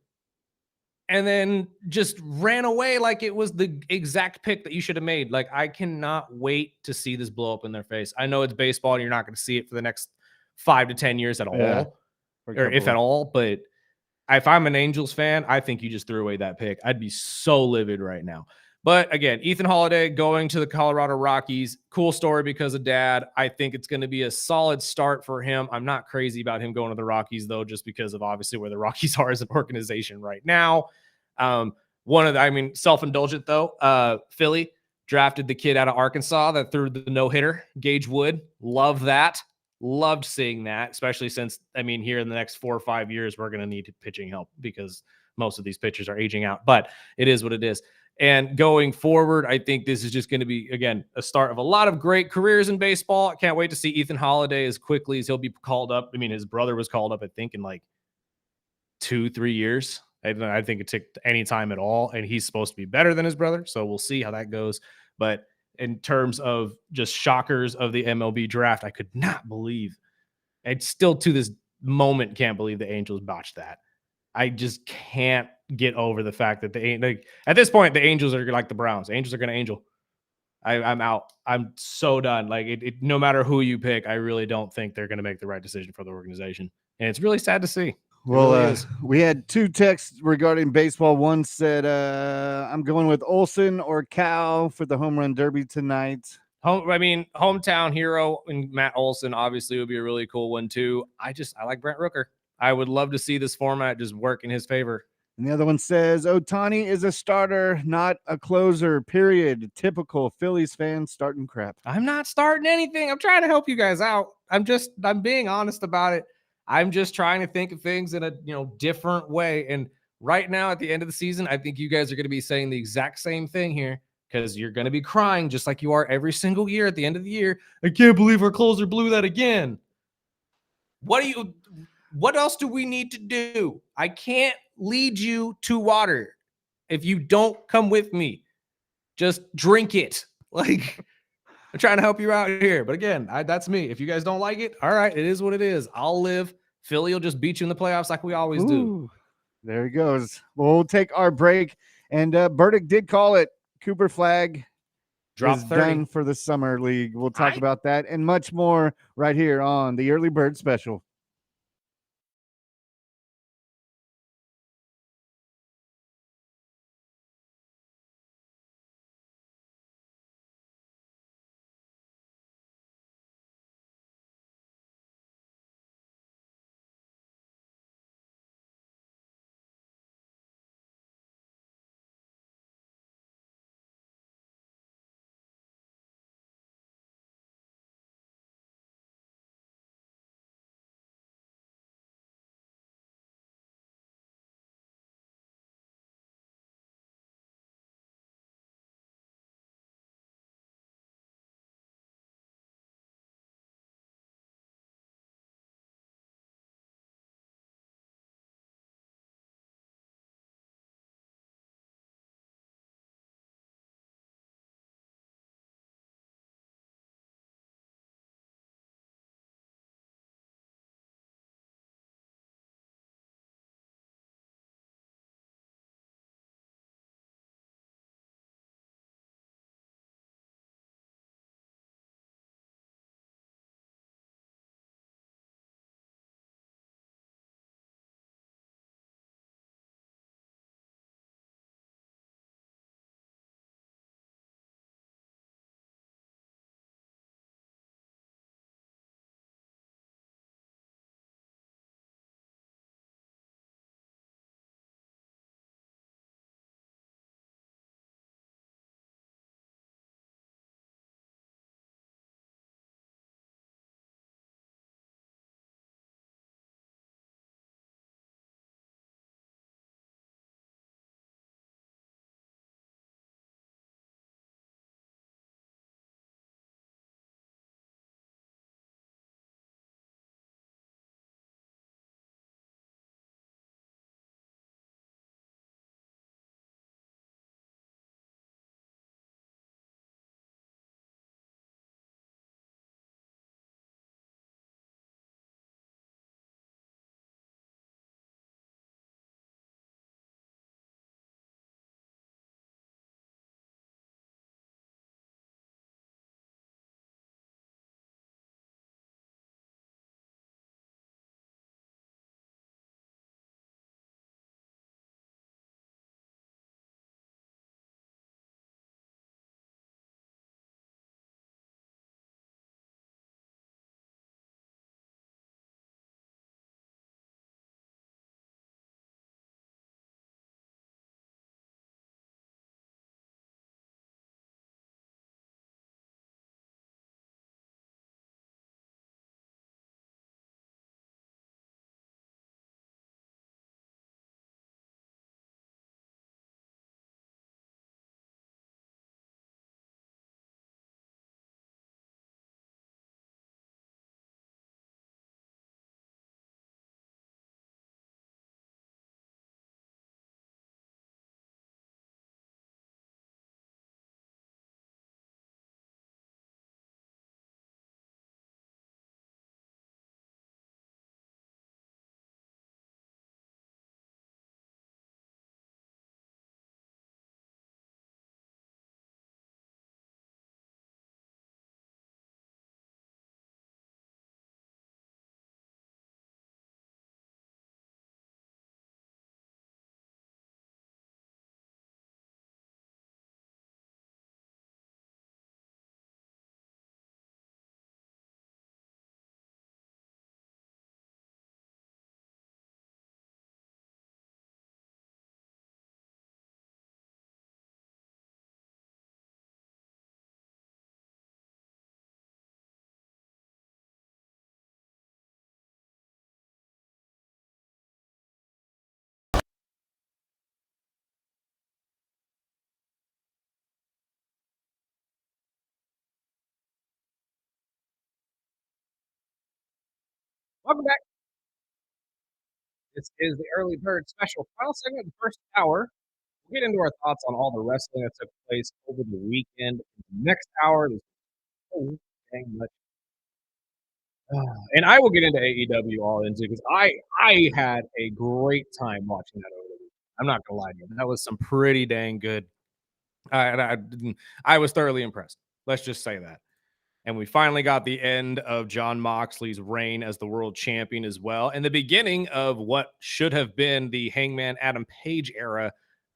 and then just ran away like it was the exact pick that you should have made. Like, I cannot wait to see this blow up in their face. I know it's baseball and you're not going to see it for the next 5 to 10 years at all, or if at all. But if I'm an Angels fan, I think you just threw away that pick. I'd be so livid right now. But again, Ethan Holiday going to the Colorado Rockies, cool story because of dad. I think it's going to be a solid start for him. I'm not crazy about him going to the Rockies, though, just because of obviously where the Rockies are as an organization right now. Self-indulgent, though. Philly drafted the kid out of Arkansas that threw the no-hitter, Gage Wood. Love that. Loved seeing that, especially since, here in the next 4 or 5 years, we're going to need pitching help because most of these pitchers are aging out. But it is what it is. And going forward, I think this is just going to be, again, a start of a lot of great careers in baseball. I can't wait to see Ethan Holiday as quickly as he'll be called up. His brother was called up, I think, in like 2-3 years. I think it took any time at all. And he's supposed to be better than his brother. So we'll see how that goes. But in terms of just shockers of the MLB draft, I could not believe, and still to this moment can't believe the Angels botched that. I just can't get over the fact that at this point, the Angels are like the Browns. Angels are going to angel. I'm out. I'm so done. Like, no matter who you pick, I really don't think they're going to make the right decision for the organization. And it's really sad to see. Well, we had 2 texts regarding baseball. One said, I'm going with Olsen or Cal for the home run derby tonight. Hometown hero and Matt Olson obviously would be a really cool one too. I like Brent Rooker. I would love to see this format just work in his favor. And the other one says, Ohtani is a starter, not a closer, period. Typical Phillies fan starting crap. I'm not starting anything. I'm trying to help you guys out. I'm being honest about it. I'm just trying to think of things in a different way. And right now at the end of the season, I think you guys are going to be saying the exact same thing here, because you're going to be crying just like you are every single year at the end of the year. I can't believe our closer blew that again. What else do we need to do? I can't lead you to water if you don't come with me. Just drink it. Like, I'm trying to help you out here. But again, that's me. If you guys don't like it, all right, it is what it is. I'll live. Philly will just beat you in the playoffs like we always do. There he goes. We'll take our break. And Burdick did call it. Cooper Flag Drop is 30. done for the Summer League. We'll talk about that and much more right here on the Early Bird Special. Welcome back. This is the early bird special final segment of the first hour. We'll get into our thoughts on all the wrestling that took place over the weekend. The next hour, there's so dang much. And I will get into AEW all into because I had a great time watching that over the weekend. I'm not gonna lie to you. That was some pretty dang good. I was thoroughly impressed. Let's just say that. And we finally got the end of Jon Moxley's reign as the world champion as well, and the beginning of what should have been the Hangman Adam Page era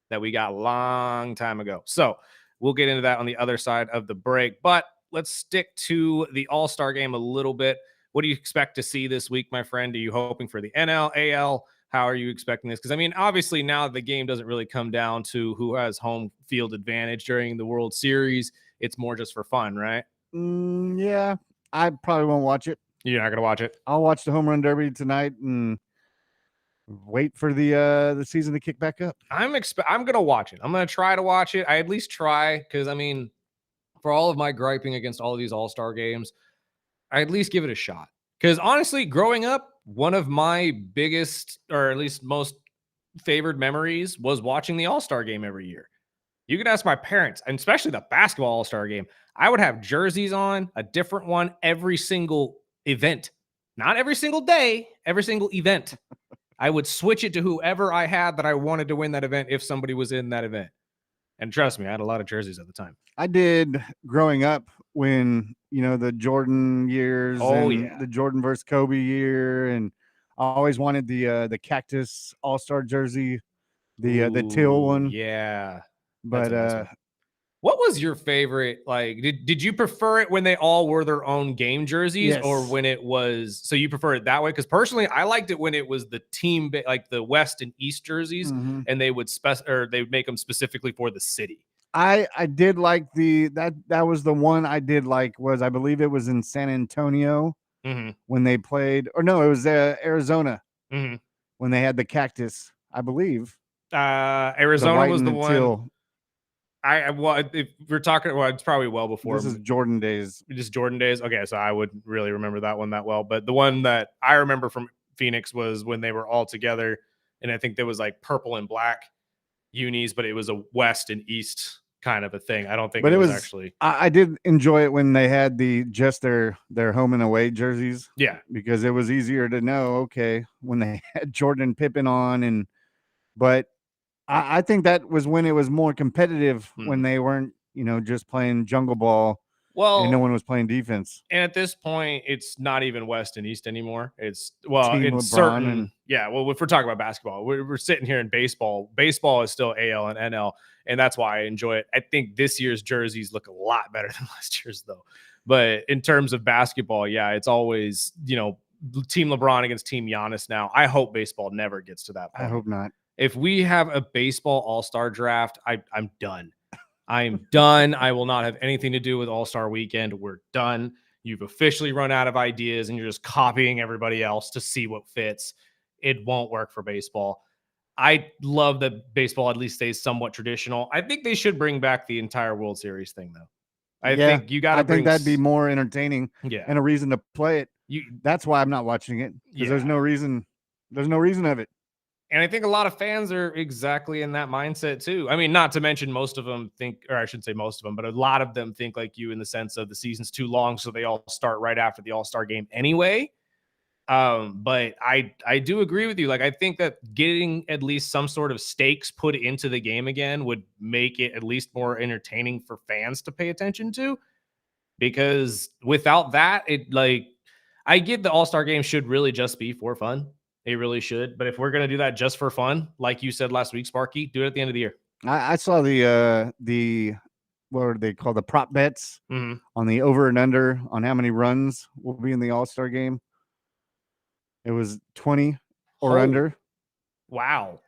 that we got a long time ago. So we'll get into that on the other side of the break. But let's stick to the All-Star game a little bit. What do you expect to see this week, my friend? Are you hoping for the NL, AL? How are you expecting this? Because I mean, obviously now the game doesn't really come down to who has home field advantage during the World Series. It's more just for fun, right? Yeah, I probably won't watch it. You're not gonna watch it. I'll watch the home run derby tonight and wait for the season to kick back up. I'm gonna watch it. I'm gonna try to watch it. I at least try because I mean, for all of my griping against all of these All-Star games, I at least give it a shot. Because honestly, growing up, one of my biggest or at least most favored memories was watching the All-Star game every year. You can ask my parents, and especially the basketball All-Star game. I would have jerseys on, a different one every single event. Not every single day, every single event. I would switch it to whoever I had that I wanted to win that event if somebody was in that event. And trust me, I had a lot of jerseys at the time. I did growing up when, the Jordan years and the Jordan versus Kobe year. And I always wanted the Cactus All-Star jersey, the teal one. Yeah. But nice what was your favorite? Like, did you prefer it when they all were their own game jerseys, or when it was? So you prefer it that way? Because personally, I liked it when it was the team, like the West and East jerseys, and they would they would make them specifically for the city. I did like that was the one I did like. Was I believe it was in San Antonio when they played, or no, it was Arizona when they had the Cactus. I believe Arizona was the one. Teal. If we're talking, it's probably well before. This is Jordan days. Just Jordan days. Okay, so I wouldn't really remember that one that well. But the one that I remember from Phoenix was when they were all together, and I think there was like purple and black unis, but it was a West and East kind of a thing. I don't think, but it was actually. I did enjoy it when they had just their home and away jerseys. Yeah, because it was easier to know. Okay, when they had Jordan and Pippen on, but. I think that was when it was more competitive when they weren't, just playing jungle ball. Well, and no one was playing defense. And at this point, it's not even West and East anymore. It's in certain. Well, if we're talking about basketball, we're sitting here in baseball. Baseball is still AL and NL, and that's why I enjoy it. I think this year's jerseys look a lot better than last year's, though. But in terms of basketball, it's always Team LeBron against Team Giannis now. I hope baseball never gets to that point. I hope not. If we have a baseball all-star draft, I'm done. I'm done. I will not have anything to do with All-Star Weekend. We're done. You've officially run out of ideas, and you're just copying everybody else to see what fits. It won't work for baseball. I love that baseball at least stays somewhat traditional. I think they should bring back the entire World Series thing, though. I think you got to. I think that'd be more entertaining. Yeah, and a reason to play it. That's why I'm not watching it, because there's no reason. There's no reason of it. And I think a lot of fans are exactly in that mindset too. I mean, not to mention most of them think, or I shouldn't say most of them, but a lot of them think like you in the sense of the season's too long, so they all start right after the All-Star game anyway. But I do agree with you. Like, I think that getting at least some sort of stakes put into the game again would make it at least more entertaining for fans to pay attention to. Because without that, I get the All-Star game should really just be for fun. It really should. But if we're going to do that just for fun, like you said last week, Sparky, do it at the end of the year. I saw the what are they called? The prop bets on the over and under on how many runs will be in the All-Star game. It was 20 or under. Wow.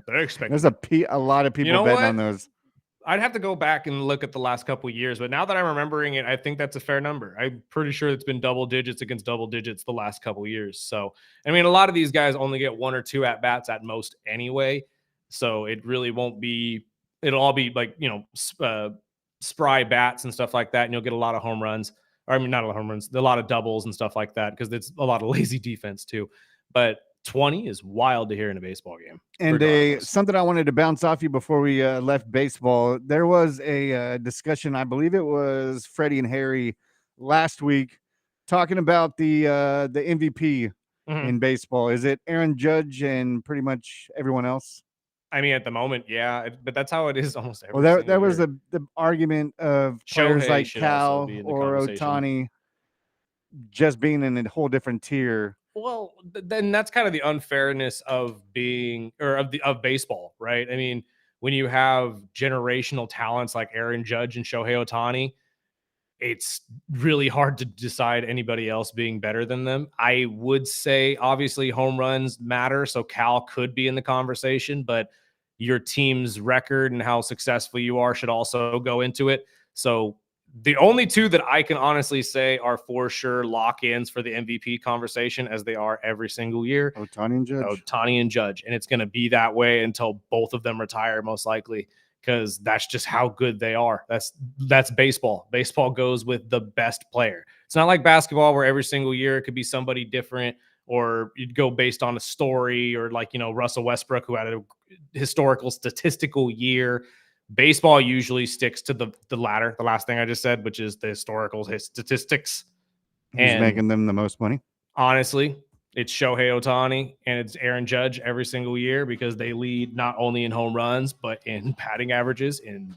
They're expecting. There's a lot of people betting on those. I'd have to go back and look at the last couple of years, but now that I'm remembering it, I think that's a fair number. I'm pretty sure it's been double digits against double digits the last couple of years. So, I mean, a lot of these guys only get one or two at bats at most anyway. So it really won't be, it'll all be like, spry bats and stuff like that. And you'll get a lot of home runs. Or I mean, not a lot of home runs, a lot of doubles and stuff like that because it's a lot of lazy defense too. But 20 is wild to hear in a baseball game. And Regardless, something I wanted to bounce off you before we left baseball. There was a discussion, I believe it was Freddie and Harry last week, talking about the MVP in baseball. Is it Aaron Judge and pretty much everyone else? I mean, at the moment, yeah, but that's how it is almost every Well, single there was year. the argument of players Shohei like should also Cal be in the or conversation. Otani just being in a whole different tier. Well, then that's kind of the unfairness of being or of baseball, right? I mean, when you have generational talents like Aaron Judge and Shohei Otani, it's really hard to decide anybody else being better than them. I would say obviously home runs matter, so Cal could be in the conversation, but your team's record and how successful you are should also go into it. So the only two that I can honestly say are for sure lock-ins for the MVP conversation, as they are every single year, Otani and Judge. Otani and Judge, and it's going to be that way until both of them retire, most likely, because that's just how good they are. That's baseball. Baseball goes with the best player. It's not like basketball where every single year it could be somebody different, or you'd go based on a story, or like, Russell Westbrook, who had a historical statistical year. Baseball usually sticks to the latter, the last thing I just said, which is the historical statistics. Who's And making them the most money? honestly, it's Shohei Otani and it's Aaron Judge every single year because they lead not only in home runs, but in batting averages, in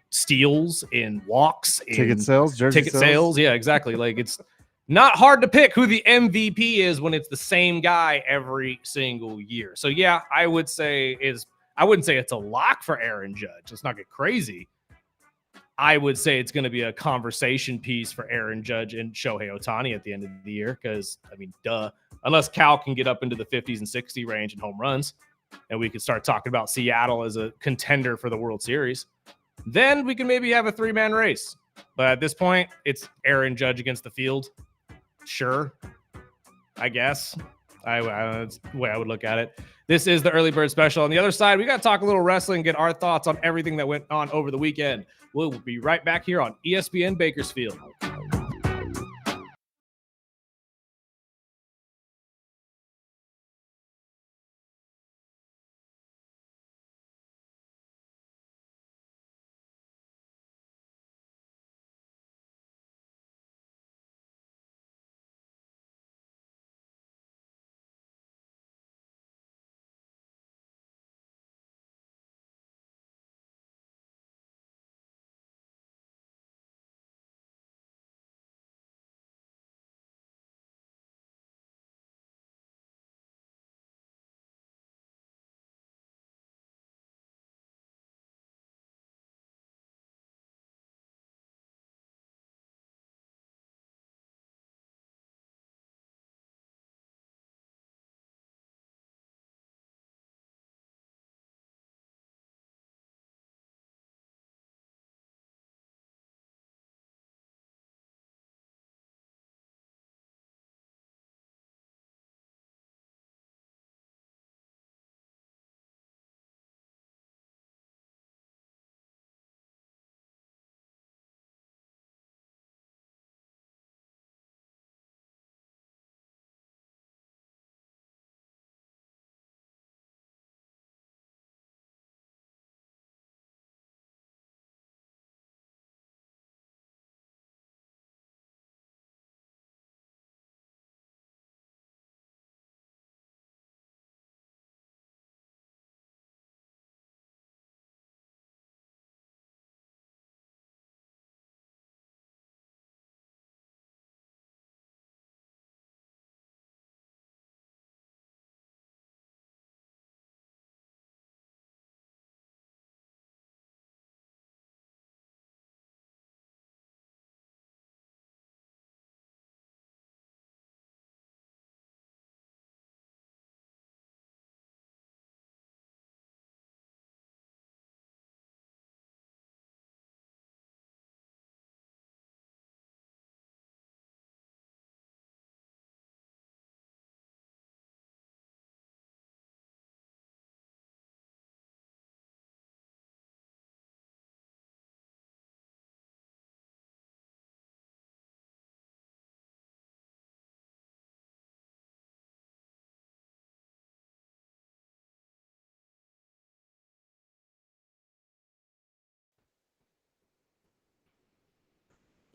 steals, in walks, Ticket in sales, jersey ticket sales. Yeah, exactly. Like, it's not hard to pick who the MVP is when it's the same guy every single year. So yeah, I wouldn't say it's a lock for Aaron Judge. Let's not get crazy. I would say it's going to be a conversation piece for Aaron Judge and Shohei Otani at the end of the year because, I mean, unless Cal can get up into the 50s and 60 range in home runs, and we could start talking about Seattle as a contender for the World Series, then we can maybe have a three-man race. But at this point, it's Aaron Judge against the field. Sure, I guess. That's the way I would look at it. This is the Early Bird Special. On the other side, we got to talk a little wrestling, get our thoughts on everything that went on over the weekend. We'll be right back here on ESPN Bakersfield.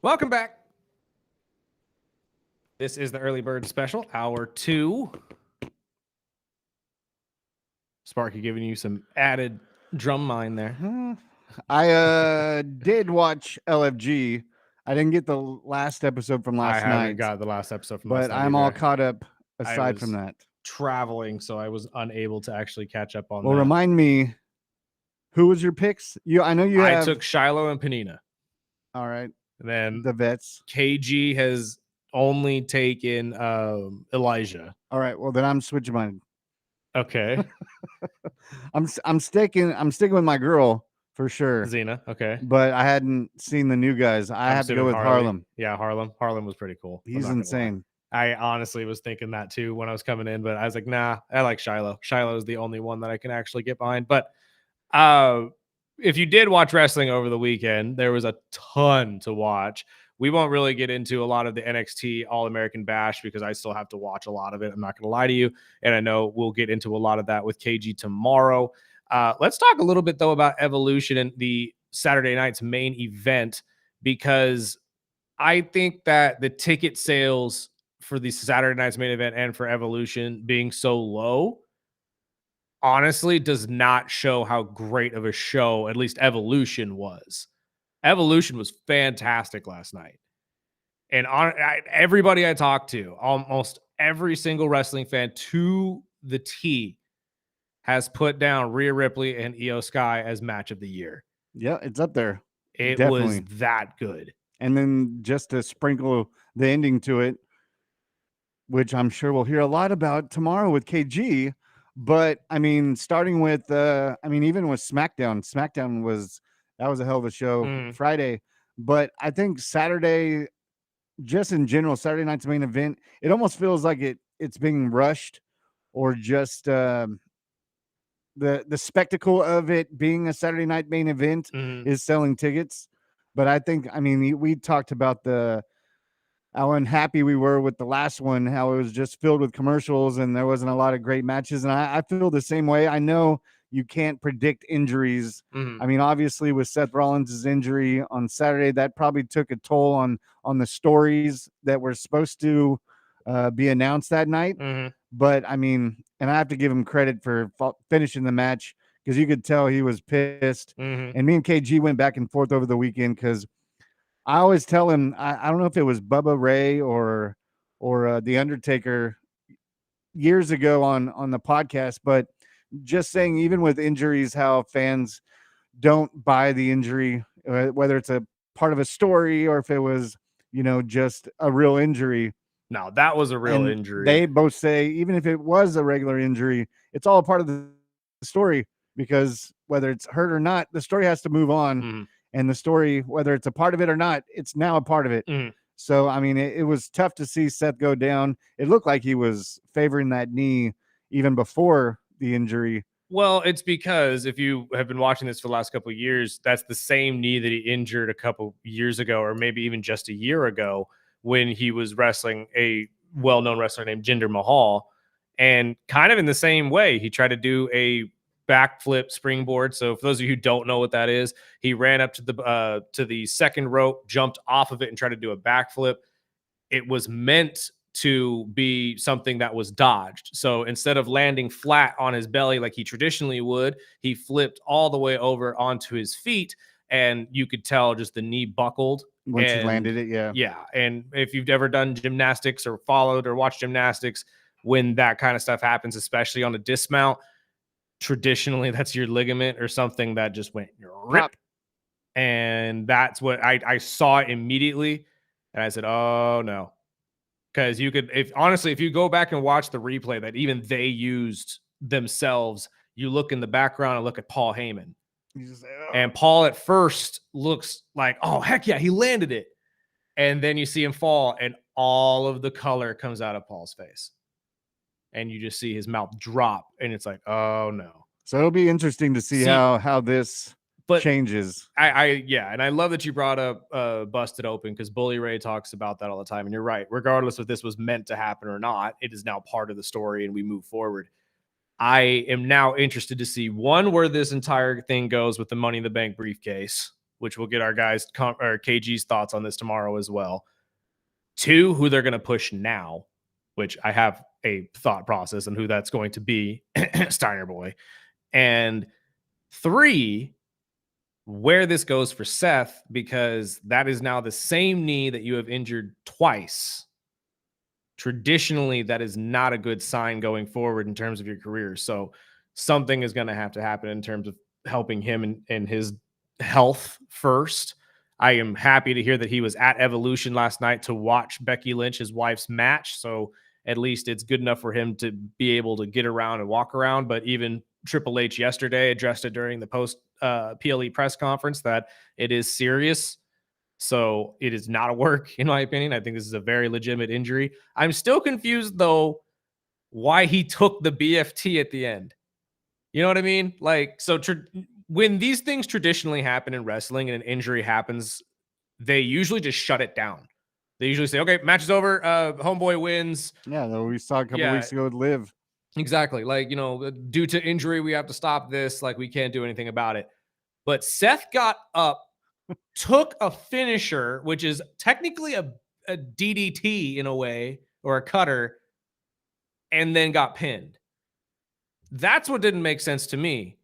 Welcome back. This is the Early Bird Special, Hour 2. Sparky giving you some added drum mind there. I did watch LFG. I didn't get the last episode from last night. I haven't got the last episode from last but night I'm either. all caught up aside from that. Traveling, so I was unable to actually catch up on that. Well, remind me, who was your picks? I know you have... I took Shiloh and Panina. All right. And then the vets. KG has only taken Elijah. All right. Well, then I'm switching mine. Okay. I'm sticking with my girl for sure. Xena. Okay. But I hadn't seen the new guys. I have to go with Harlem. Yeah, Harlem. Harlem was pretty cool. He's insane. I honestly was thinking that too when I was coming in, but I was like, nah, I like Shiloh. Shiloh is the only one that I can actually get behind. But if you did watch wrestling over the weekend, there was a ton to watch. We won't really get into a lot of the NXT All-American Bash because I still have to watch a lot of it. I'm not going to lie to you. And I know we'll get into a lot of that with KG tomorrow. Let's talk a little bit, though, about Evolution and the Saturday night's main event, because I think that the ticket sales for the Saturday night's main event and for Evolution being so low honestly does not show how great of a show at least Evolution was. Evolution was fantastic last night. And everybody I talked to, almost every single wrestling fan to the T, has put down Rhea Ripley and Io Sky as match of the year. Yeah, it's up there. It was that good. And then just to sprinkle the ending to it, which I'm sure we'll hear a lot about tomorrow with KG. But I mean, starting with, even with SmackDown was a hell of a show Friday. But I think Saturday, just in general, Saturday night's main event, it almost feels like it's being rushed, or just the spectacle of it being a Saturday night main event is selling tickets. But I think, we talked about how unhappy we were with the last one, how it was just filled with commercials and there wasn't a lot of great matches. And I feel the same way. I know you can't predict injuries. Obviously with Seth Rollins' injury on Saturday, that probably took a toll on the stories that were supposed to be announced that night. But and I have to give him credit for finishing the match, because you could tell he was pissed. And me and KG went back and forth over the weekend, because I always tell him, I don't know if it was Bubba Ray or The Undertaker years ago on the podcast, but just saying, even with injuries, how fans don't buy the injury, whether it's a part of a story or if it was, just a real injury. No, that was a real injury. They both say, even if it was a regular injury, it's all a part of the story, because whether it's hurt or not, the story has to move on. And the story, whether it's a part of it or not, it's now a part of it. So, it was tough to see Seth go down. It looked like he was favoring that knee even before the injury. Well, it's because if you have been watching this for the last couple of years, that's the same knee that he injured a couple years ago, or maybe even just a year ago, when he was wrestling a well-known wrestler named Jinder Mahal. And kind of in the same way, he tried to do a backflip springboard. So for those of you who don't know what that is, he ran up to the second rope, jumped off of it, and tried to do a backflip. It was meant to be something that was dodged. So instead of landing flat on his belly like he traditionally would, he flipped all the way over onto his feet, and you could tell just the knee buckled once he landed it. Yeah. And if you've ever done gymnastics or followed or watched gymnastics, when that kind of stuff happens, especially on a dismount, traditionally that's your ligament or something that just went rip. And that's what I saw immediately. And I said, oh no. Because if you go back and watch the replay that even they used themselves, you look in the background and look at Paul Heyman. And Paul at first looks like, oh, heck yeah, he landed it. And then you see him fall, and all of the color comes out of Paul's face. And you just see his mouth drop, and it's like, oh no. So it'll be interesting to see how this changes. And I love that you brought up Busted Open, because Bully Ray talks about that all the time. And you're right. Regardless if this was meant to happen or not, it is now part of the story, and we move forward. I am now interested to see, one, where this entire thing goes with the Money in the Bank briefcase. which we'll get our guys or KG's thoughts on this tomorrow as well. 2, who they're going to push now, which I have a thought process on who that's going to be, Steiner boy. And 3, where this goes for Seth, because that is now the same knee that you have injured twice. Traditionally, that is not a good sign going forward in terms of your career. So something is going to have to happen in terms of helping him and his health first. I am happy to hear that he was at Evolution last night to watch Becky Lynch, his wife's match. So at least it's good enough for him to be able to get around and walk around. But even Triple H yesterday addressed it during the post PLE press conference that it is serious. So it is not a work, in my opinion. I think this is a very legitimate injury. I'm still confused, though, why he took the BFT at the end. You know what I mean? Like, so when these things traditionally happen in wrestling and an injury happens, they usually just shut it down. They usually say, okay, match is over. Homeboy wins. Yeah, we saw a couple weeks ago with Liv. Exactly. Like, you know, due to injury, we have to stop this. Like, we can't do anything about it. But Seth got up, took a finisher, which is technically a DDT in a way, or a cutter, and then got pinned. That's what didn't make sense to me.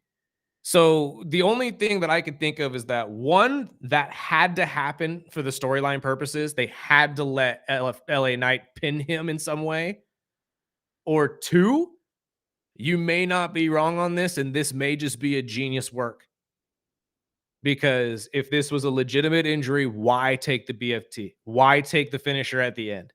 So the only thing that I could think of is that, one, that had to happen for the storyline purposes. They had to let LA Knight pin him in some way. Or 2, you may not be wrong on this, and this may just be a genius work. Because if this was a legitimate injury, why take the BFT? Why take the finisher at the end?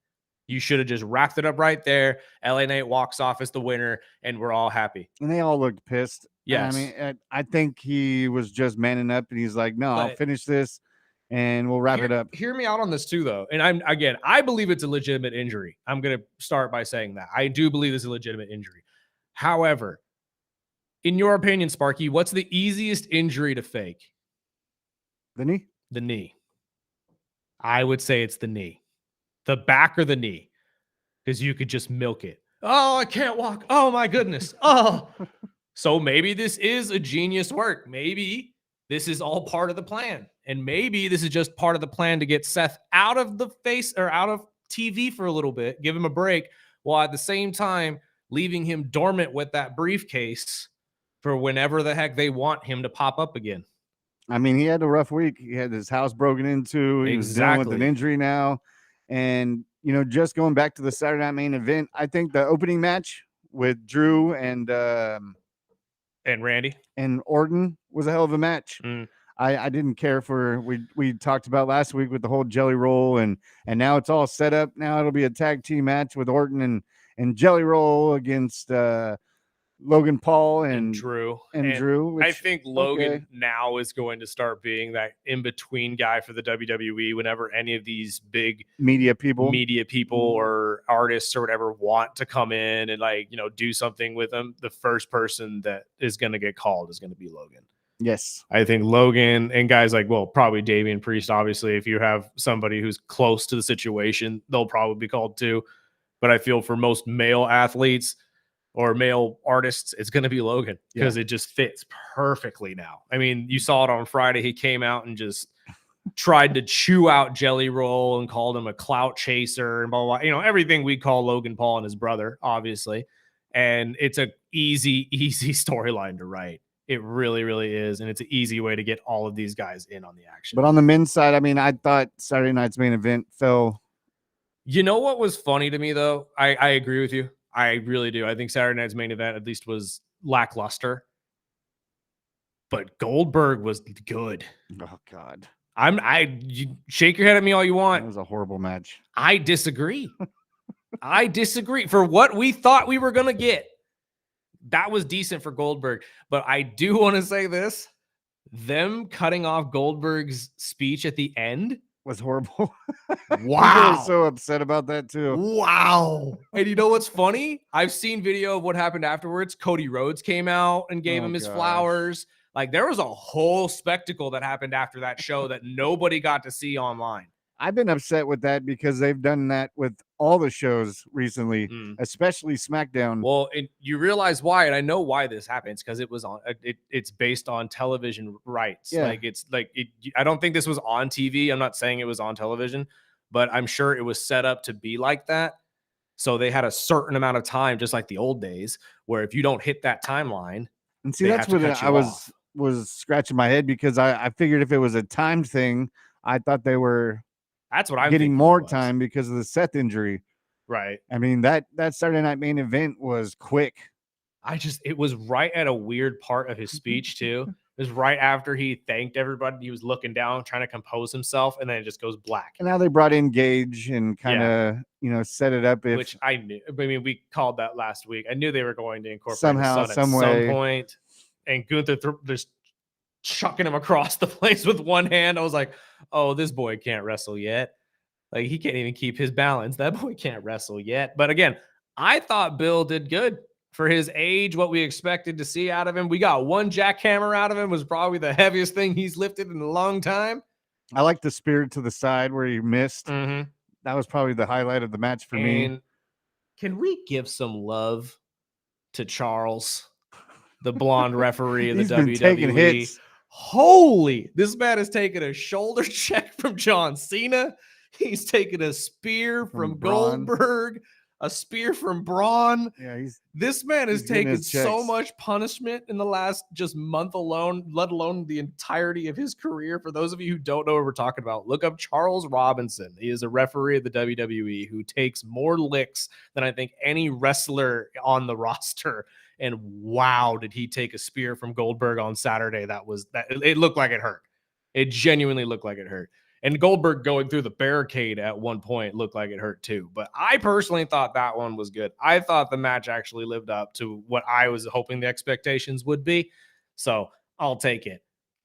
You should have just wrapped it up right there. LA Knight walks off as the winner, and we're all happy. And they all looked pissed. Yes. I mean, I think he was just manning up, and he's like, no, I'll finish this, and we'll wrap it up. Hear me out on this too, though. And I believe it's a legitimate injury. I'm going to start by saying that. I do believe it's a legitimate injury. However, in your opinion, Sparky, what's the easiest injury to fake? The knee? The knee. I would say it's the knee. The back or the knee. Because you could just milk it. Oh, I can't walk. Oh, my goodness. Oh. So maybe this is a genius work. Maybe this is all part of the plan. And maybe this is just part of the plan to get Seth out of the face or out of TV for a little bit, give him a break, while at the same time leaving him dormant with that briefcase for whenever the heck they want him to pop up again. I mean, he had a rough week. He had his house broken into. He was dealing with an injury now. And, you know, just going back to the Saturday Night Main Event, I think the opening match with Drew and Randy and Orton was a hell of a match. I didn't care for we talked about last week with the whole Jelly Roll, and now it's all set up. Now it'll be a tag team match with Orton and Jelly Roll against Logan Paul and Drew. Which, I think Logan now is going to start being that in-between guy for the WWE whenever any of these big media people or artists or whatever want to come in and, like, you know, do something with them. The first person that is going to get called is going to be Logan. Yes. I think Logan and guys like, well, probably Damian Priest, obviously, if you have somebody who's close to the situation, they'll probably be called too. But I feel for most male athletes or male artists, it's going to be Logan because it just fits perfectly now. I mean, you saw it on Friday. He came out and just tried to chew out Jelly Roll and called him a clout chaser and blah, blah, blah. You know, everything we call Logan Paul and his brother, obviously. And it's a easy storyline to write. It really, really is. And it's an easy way to get all of these guys in on the action. But on the men's side, I mean, I thought Saturday night's main event fell. You know what was funny to me, though? I agree with you. I really do. I think Saturday night's main event at least was lackluster. But Goldberg was good. Oh, God. You shake your head at me all you want. It was a horrible match. I disagree. I disagree. For what we thought we were going to get, that was decent for Goldberg. But I do want to say this. Them cutting off Goldberg's speech at the end was horrible. Wow. People were so upset about that too. Wow. And you know what's funny? I've seen video of what happened afterwards. Cody Rhodes came out and gave him his flowers. Like, there was a whole spectacle that happened after that show that nobody got to see online. I've been upset with that because they've done that with all the shows recently, especially SmackDown. Well, you realize why, and I know why this happens because it was on. It's based on television rights. Yeah. Like it's like it. I don't think this was on TV. I'm not saying it was on television, but I'm sure it was set up to be like that. So they had a certain amount of time, just like the old days, where if you don't hit that timeline, And see, they that's have to what cut I you off. was scratching my head because I figured if it was a timed thing, I thought they were That's what I'm getting thinking more it was. time because of the Seth injury. Right. I mean, that Saturday Night Main Event was quick. It was right at a weird part of his speech too. It was right after he thanked everybody. He was looking down, trying to compose himself, and then it just goes black. And now they brought in Gage and kind of, set it up. If Which I knew. I mean, we called that last week. I knew they were going to incorporate somehow, his son some at some way. point. And Gunther just chucking him across the place with one hand. I was like, oh, this boy can't wrestle yet. Like, he can't even keep his balance. That boy can't wrestle yet. But again, I thought Bill did good for his age, what we expected to see out of him. We got one jackhammer out of him, was probably the heaviest thing he's lifted in a long time. I like the spear to the side where he missed. Mm-hmm. That was probably the highlight of the match for me. Can we give some love to Charles, the blonde referee of the He's been taking WWE? hits. Holy, this man has taken a shoulder check from John Cena. He's taken a spear from Braun. Goldberg, a spear from Braun. Yeah, This man has he's getting taken his so checks. much punishment in the last just month alone, let alone the entirety of his career. For those of you who don't know what we're talking about, look up Charles Robinson. He is a referee of the WWE who takes more licks than I think any wrestler on the roster. And wow, did he take a spear from Goldberg on Saturday? It looked like it hurt. It genuinely looked like it hurt. And Goldberg going through the barricade at one point looked like it hurt too. But I personally thought that one was good. I thought the match actually lived up to what I was hoping the expectations would be. So I'll take it.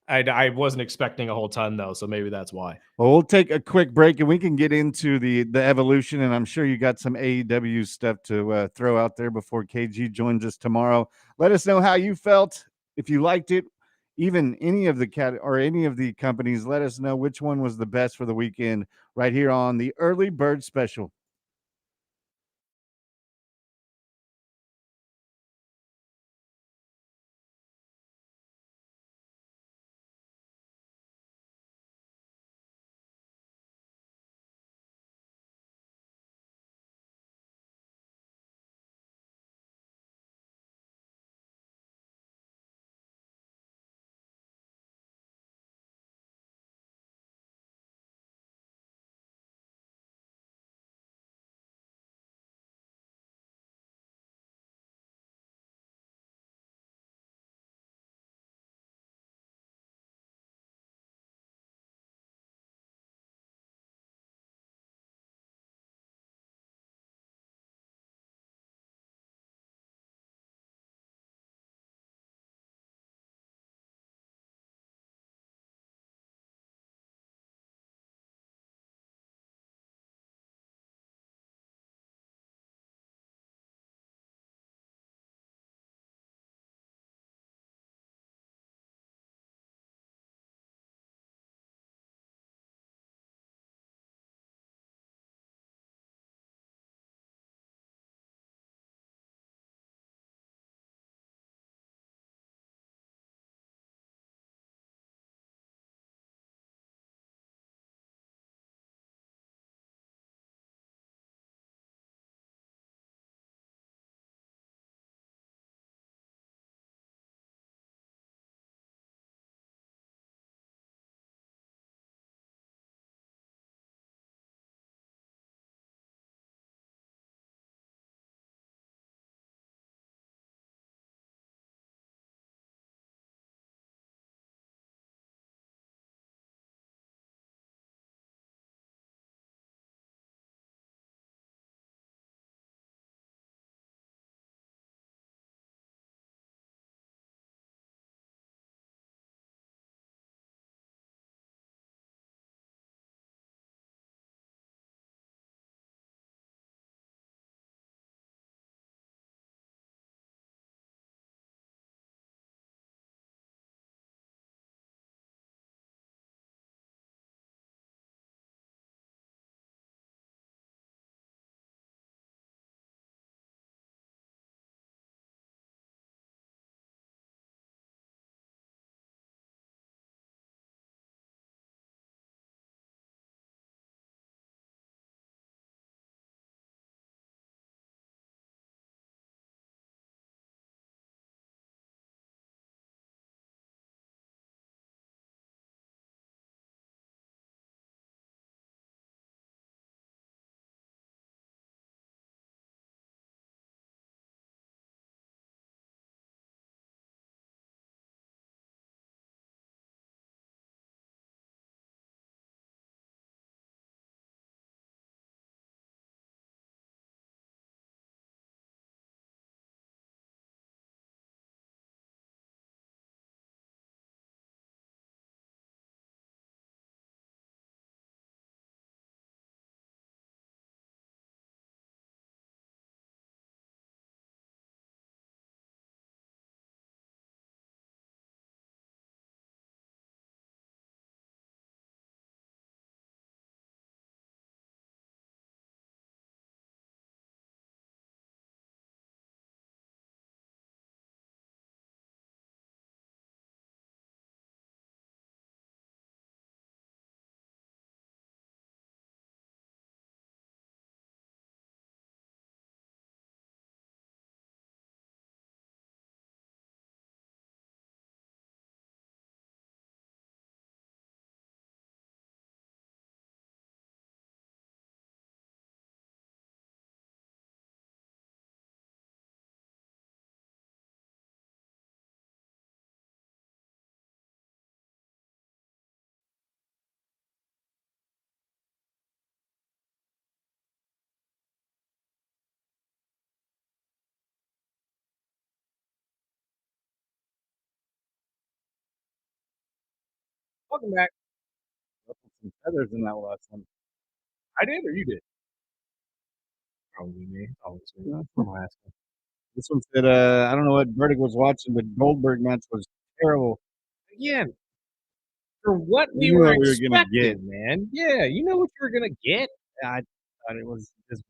I wasn't expecting a whole ton though, so maybe that's why. Well, we'll take a quick break and we can get into the evolution. And I'm sure you got some AEW stuff to throw out there before KG joins us tomorrow. Let us know how you felt. If you liked it, even any of the companies, let us know which one was the best for the weekend right here on the Early Bird Special. Welcome back. Some feathers in that last one. I did, or you did? Probably me. Always me. I'm asking. This one said, I don't know what Verdict was watching, but Goldberg match was terrible. Again, for what We we knew were what we were gonna get. expecting, man. Yeah, you know what you were gonna get. I thought it was just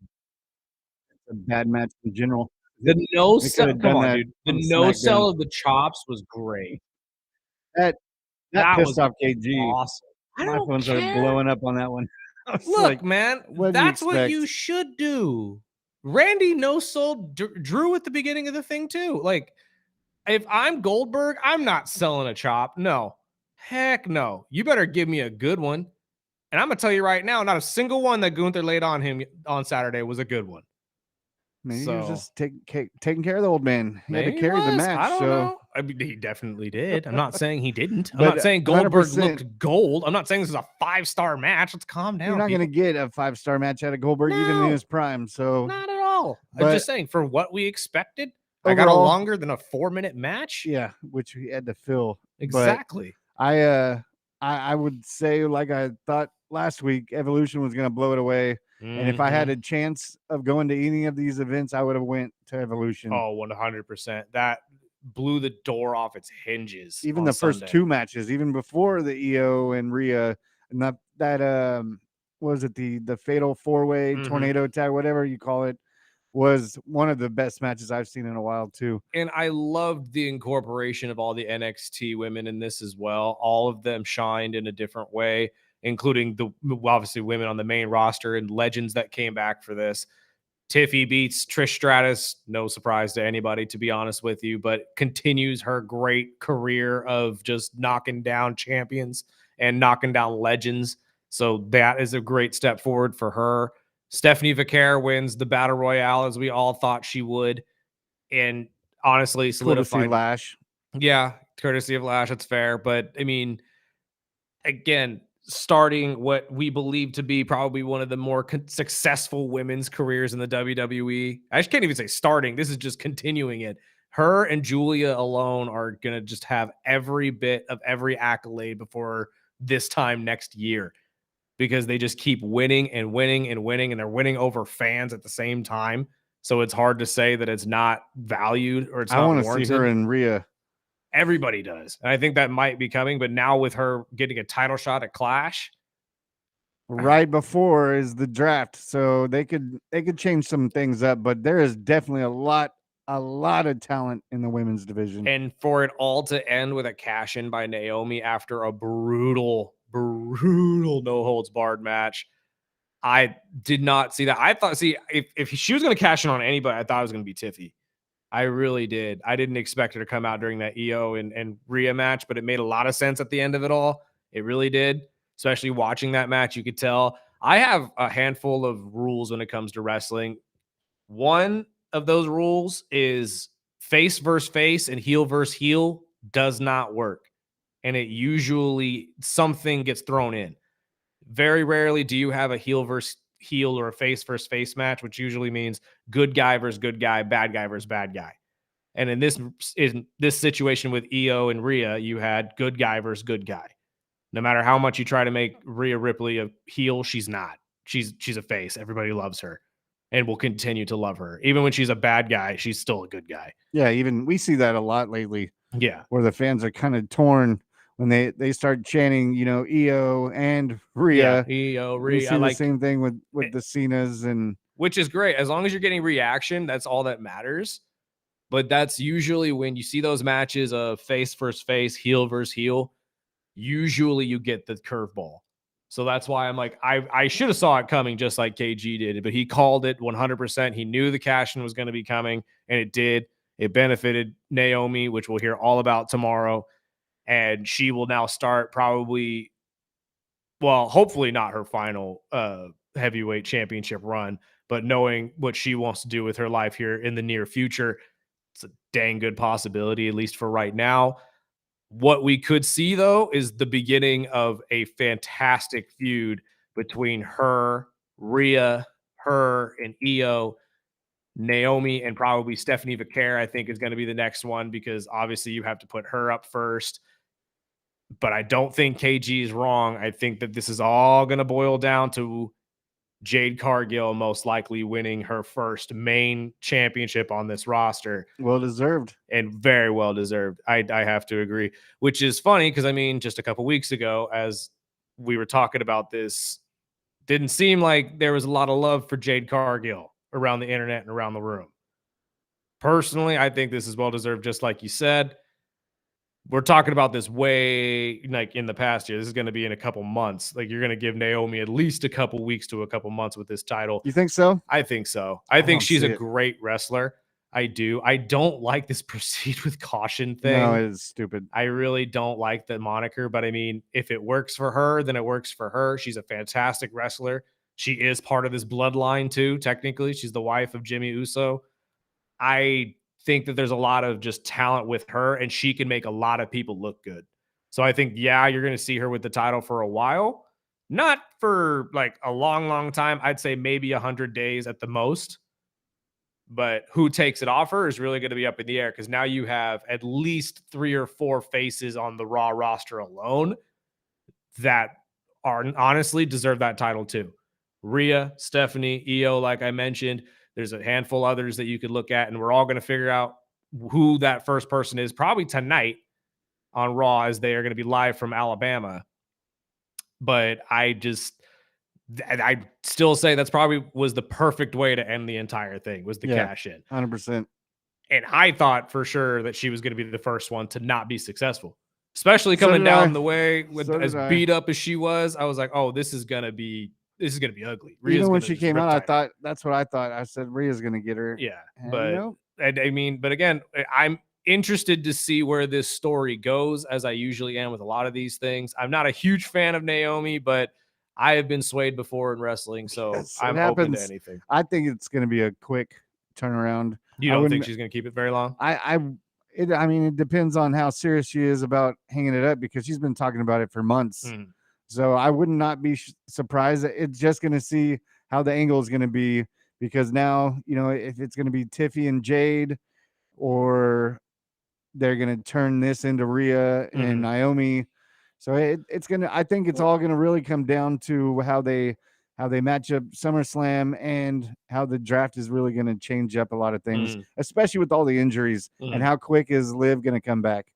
a bad match in general. The no They could sell. have Come done on, that dude. The on no SmackDown. sell of the chops was great. That That pissed was off KG. awesome. I My don't phone started care. blowing up on that one. I was like, Look, man, what do you that's what expect? you should do. Randy no sold Drew at the beginning of the thing too. Like, if I'm Goldberg, I'm not selling a chop. No, heck no. You better give me a good one. And I'm gonna tell you right now, not a single one that Gunther laid on him on Saturday was a good one. Maybe he was So just taking care of the old man. He had to maybe he carry the was. match. I don't So, know. I mean, he definitely did. I'm not saying he didn't. I'm but not saying Goldberg 100%, looked gold. I'm not saying this is a 5-star match. Let's calm you're down, not going to people. get a 5-star match out of Goldberg, even in No, his prime. So, not at all. I'm but just saying, for what we expected, I got a overall, longer than a 4-minute match. yeah, which he had to fill. But Exactly. I would say, like I thought last week, Evolution was going to blow it away. And if I had a chance of going to any of these events, I would have went to Evolution. Oh, 100%. That blew the door off its hinges. Even on the Sunday. first two matches, even before the EO and Rhea, and that was it the fatal 4-way tornado tag, whatever you call it, was one of the best matches I've seen in a while too. And I loved the incorporation of all the NXT women in this as well. All of them shined in a different way, including the obviously women on the main roster and legends that came back for this. Tiffy beats Trish Stratus, no surprise to anybody, to be honest with you, but continues her great career of just knocking down champions and knocking down legends. So that is a great step forward for her. Stephanie Vaquer wins the Battle Royale as we all thought she would. And honestly, Cool to see solidified. Lash. Yeah, courtesy of Lash, that's fair. But I mean, again, starting what we believe to be probably one of the more successful women's careers in the WWE. I just can't even say starting. This is just continuing it. Her and Julia alone are going to just have every bit of every accolade before this time next year because they just keep winning and winning and winning, and they're winning over fans at the same time. So it's hard to say that it's not valued or it's I not want to warranted. see her and Rhea. Everybody does. And I think that might be coming, but now with her getting a title shot at Clash, Right before is the draft, so they could change some things up, but there is definitely a lot of talent in the women's division. and for it all to end with a cash in by Naomi after a brutal no holds barred match. I did not see that. I thought, see, if she was going to cash in on anybody, I thought it was going to be Tiffy. I really did. I didn't expect her to come out during that EO and Rhea match, but it made a lot of sense at the end of it all. It really did. Especially watching that match, you could tell. I have a handful of rules when it comes to wrestling. One of those rules is face versus face and heel versus heel does not work. And it usually something gets thrown in. Very rarely do you have a heel versus heel or a face versus face match, which usually means good guy versus good guy, bad guy versus bad guy. And in this situation with EO and Rhea, you had good guy versus good guy. No matter how much you try to make Rhea Ripley a heel, she's not. She's a face. Everybody loves her and will continue to love her. Even when she's a bad guy, she's still a good guy. Yeah, even we see that a lot lately. Yeah. Where the fans are kind of torn when they start chanting, EO and Rhea. Yeah. EO, We Rhea. see the same thing with the Cenas, and which is great. As long as you're getting reaction, that's all that matters. But that's usually when you see those matches of face versus face, heel versus heel, usually you get the curveball. So that's why I'm like, I should have saw it coming just like KG did, but he called it 100%. He knew the cash in was going to be coming, and it did. It benefited Naomi, which we'll hear all about tomorrow. And she will now start probably, well, hopefully not her final heavyweight championship run, but knowing what she wants to do with her life here in the near future, it's a dang good possibility, at least for right now. What we could see, though, is the beginning of a fantastic feud between her, Rhea, her, and EO. Naomi and probably Stephanie Vaquer, I think, is going to be the next one because obviously you have to put her up first. but I don't think KG is wrong. I think that this is all going to boil down to Jade Cargill most likely winning her first main championship on this roster. Well deserved. And very well deserved. I have to agree, which is funny because, I mean, just a couple weeks ago, as we were talking about this, didn't seem like there was a lot of love for Jade Cargill around the internet and around the room. Personally, I think this is well deserved, just like you said. We're talking about this way like in the past year. This is going to be in a couple months. Like, you're going to give Naomi at least a couple weeks to a couple months with this title. You think so? I think so. I think don't she's a see it. great wrestler. I do. I don't like this proceed with caution thing. No, it is stupid. I really don't like the moniker, but I mean, if it works for her, then it works for her. She's a fantastic wrestler. She is part of this bloodline too, technically. She's the wife of Jimmy Uso. I think that there's a lot of just talent with her, and she can make a lot of people look good. So I think, yeah, you're going to see her with the title for a while. Not for like a long, long time. I'd say maybe 100 days at the most. But who takes it off her is really going to be up in the air, because now you have at least 3 or 4 faces on the Raw roster alone that are honestly deserve that title too. Rhea, Stephanie, Io, like I mentioned. There's a handful others that you could look at, and we're all going to figure out who that first person is probably tonight on Raw, as they are going to be live from Alabama. But I still say that's probably was the perfect way to end the entire thing, was the cash in. 100%. And I thought for sure that she was going to be the first one to not be successful, especially coming down the way with as beat up as she was. I was like, oh, this is going to be ugly. Even when she came out, I thought that's what I thought. I said Rhea's going to get her. Yeah, and but I mean, but again, I'm interested to see where this story goes, as I usually am with a lot of these things. I'm not a huge fan of Naomi, but I have been swayed before in wrestling, so I'm open to anything. I think it's going to be a quick turnaround. You don't think she's going to keep it very long? I mean, it depends on how serious she is about hanging it up, because she's been talking about it for months. So I would not be surprised. It's just going to see how the angle is going to be, because now, you know, if it's going to be Tiffy and Jade, or they're going to turn this into Rhea and Naomi. So it's going to, I think it's all going to really come down to how they match up SummerSlam, and how the draft is really going to change up a lot of things, especially with all the injuries, and how quick is Liv going to come back.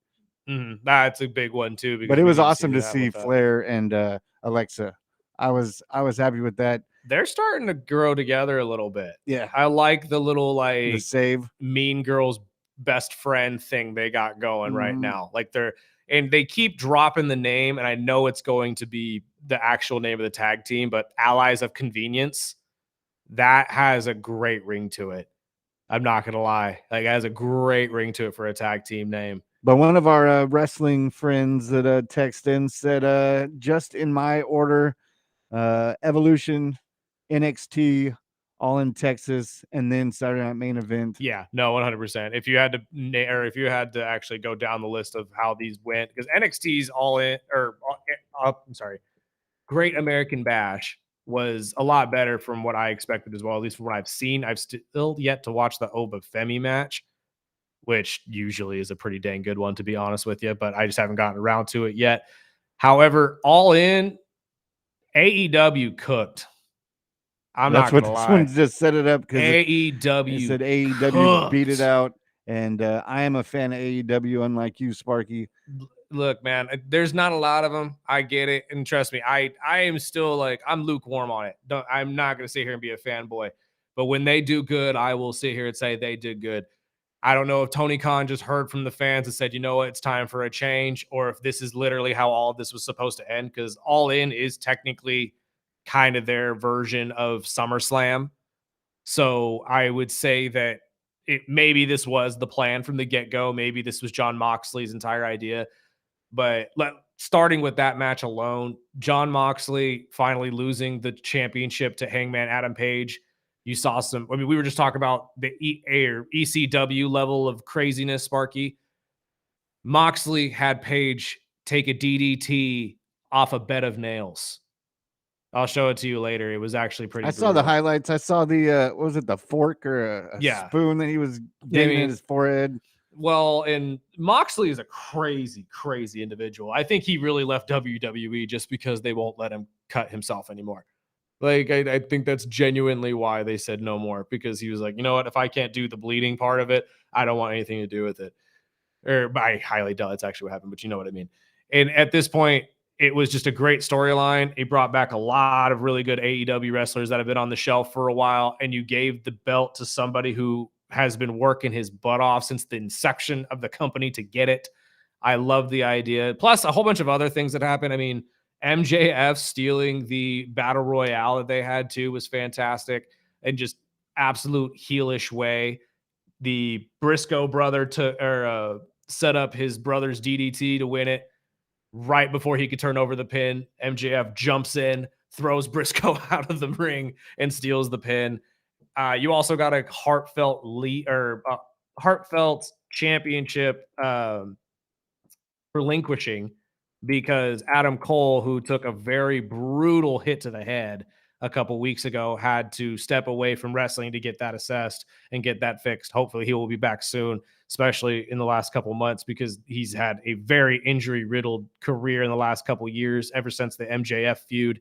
That's a big one too. But it was awesome to see Flair and Alexa. I was happy with that. They're starting to grow together a little bit. Yeah, I like the little the save Mean Girls best friend thing they got going right now. Like they keep dropping the name, and I know it's going to be the actual name of the tag team, but Allies of Convenience, that has a great ring to it. I'm not gonna lie, like, it has a great ring to it for a tag team name. But one of our wrestling friends that texted in said, just in my order, Evolution, NXT, All in Texas, and then Saturday Night Main Event. Yeah, no, 100%. If you had to actually go down the list of how these went, because NXT's All In, I'm sorry, Great American Bash was a lot better from what I expected as well, at least from what I've seen. I've still yet to watch the Oba Femi match, which usually is a pretty dang good one, to be honest with you, but I just haven't gotten around to it yet. However, All In, AEW cooked. That's not gonna lie. This one just set it up, because AEW said AEW beat it out, and I am a fan of AEW, unlike you, Sparky. Look, man, there's not a lot of them. I get it, and trust me, I am still like, I'm lukewarm on it. I'm not gonna sit here and be a fanboy, but when they do good, I will sit here and say they did good. I don't know if Tony Khan just heard from the fans and said, you know what, it's time for a change, or if this is literally how all of this was supposed to end, because All In is technically kind of their version of SummerSlam. So I would say that maybe this was the plan from the get-go. Maybe this was Jon Moxley's entire idea. But starting with that match alone, Jon Moxley finally losing the championship to Hangman Adam Page. You saw we were just talking about the ECW level of craziness, Sparky. Moxley had Page take a DDT off a bed of nails. I'll show it to you later. It was actually pretty brutal. Saw the highlights. I saw the what was it, the fork or a spoon that he was getting in his forehead. Well, and Moxley is a crazy, crazy individual. I think he really left WWE just because they won't let him cut himself anymore. Like, I think that's genuinely why they said no more, because he was like, you know what? If I can't do the bleeding part of it, I don't want anything to do with it. Or I highly doubt it's actually what happened, but you know what I mean. And at this point, it was just a great storyline. It brought back a lot of really good AEW wrestlers that have been on the shelf for a while, and you gave the belt to somebody who has been working his butt off since the inception of the company to get it. I love the idea. Plus, a whole bunch of other things that happened. I mean, MJF stealing the battle royale that they had too was fantastic, and just absolute heelish way. The Briscoe brother set up his brother's DDT to win it right before he could turn over the pin. MJF jumps in, throws Briscoe out of the ring, and steals the pin. You also got a heartfelt championship relinquishing, because Adam Cole, who took a very brutal hit to the head a couple weeks ago, had to step away from wrestling to get that assessed and get that fixed. Hopefully, he will be back soon, especially in the last couple months, because he's had a very injury riddled career in the last couple years ever since the MJF feud.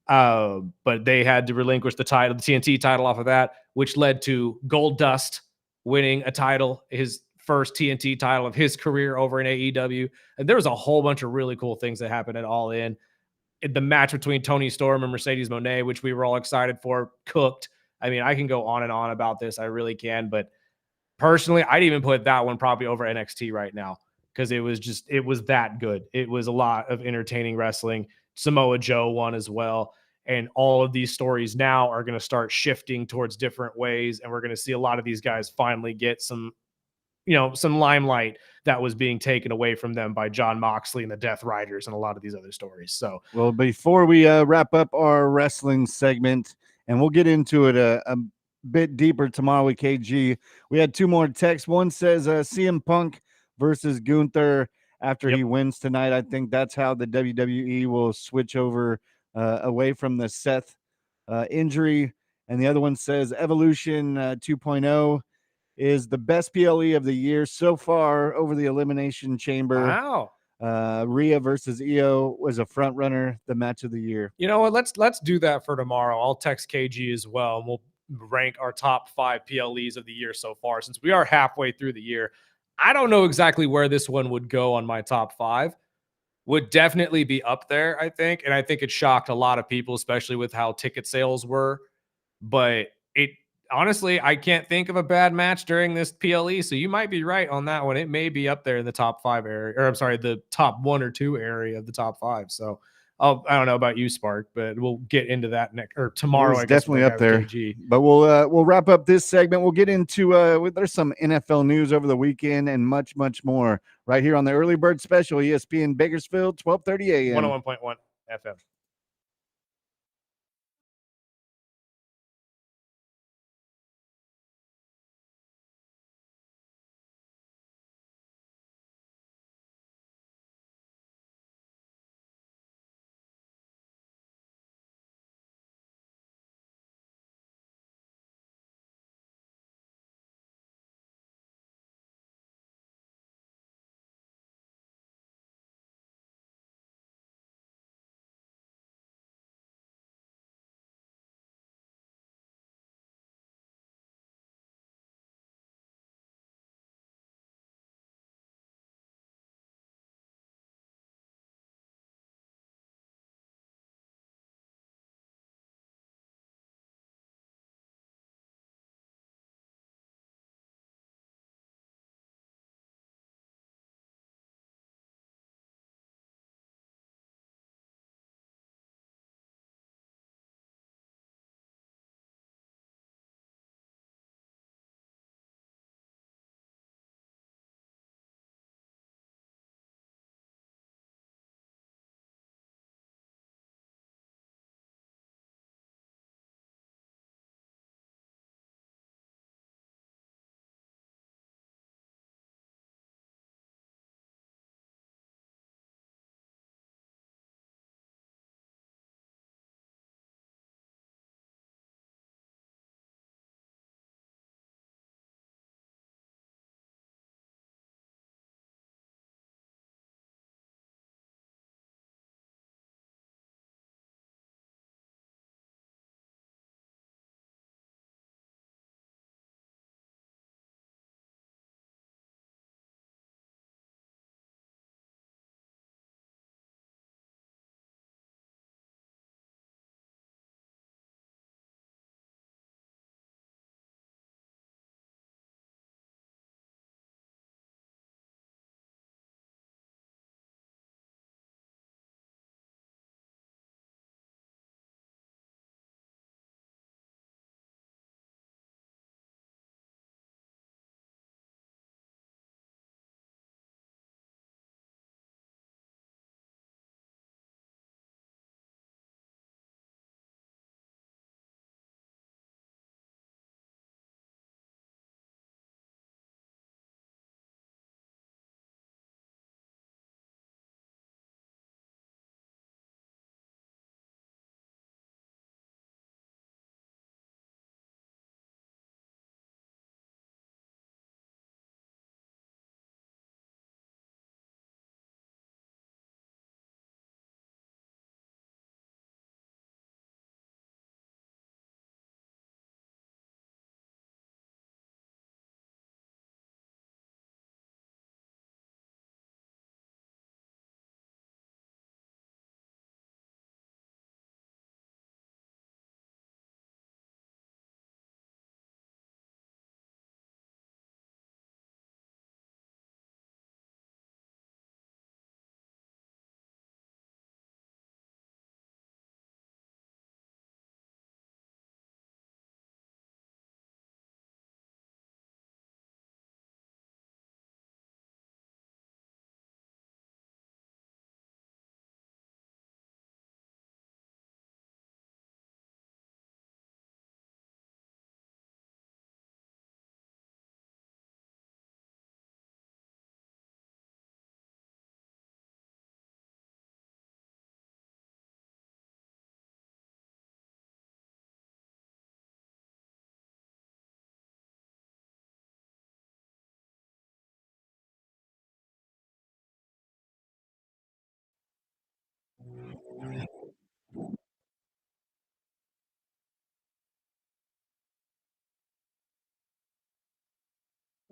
But they had to relinquish the title, the TNT title, off of that, which led to Goldust winning a title, his first TNT title of his career over in AEW. And there was a whole bunch of really cool things that happened at All In. The match between Tony Storm and Mercedes Moné, which we were all excited for, cooked. I mean, I can go on and on about this. I really can. But personally, I'd even put that one probably over NXT right now, because it was that good. It was a lot of entertaining wrestling. Samoa Joe won as well. And all of these stories now are going to start shifting towards different ways. And we're going to see a lot of these guys finally get some, some limelight that was being taken away from them by John Moxley and the Death Riders and a lot of these other stories. So, well, before we wrap up our wrestling segment, and we'll get into it a bit deeper tomorrow with KG, we had two more texts. One says CM Punk versus Gunther after he wins tonight. I think that's how the WWE will switch over away from the Seth injury. And the other one says Evolution 2.0 is the best PLE of the year so far over the Elimination Chamber. wow. Rhea versus Io was a front runner, the match of the year. You know what? Let's do that for tomorrow. I'll text KG as well, and we'll rank our top 5 PLEs of the year so far, since we are halfway through the year. I don't know exactly where this one would go on my top 5. Would definitely be up there, I think. And I think it shocked a lot of people, especially with how ticket sales were. But it honestly, I can't think of a bad match during this PLE. So you might be right on that one. It may be up there in the top 5 area, or I'm sorry, the top 1 or 2 area of the top 5. So I don't know about you, Spark, but we'll get into that next or tomorrow. I guess definitely up there. But we'll wrap up this segment. We'll get into there's some NFL news over the weekend and much more right here on the Early Bird Special, ESPN Bakersfield, 12:30 a.m. 101.1 FM.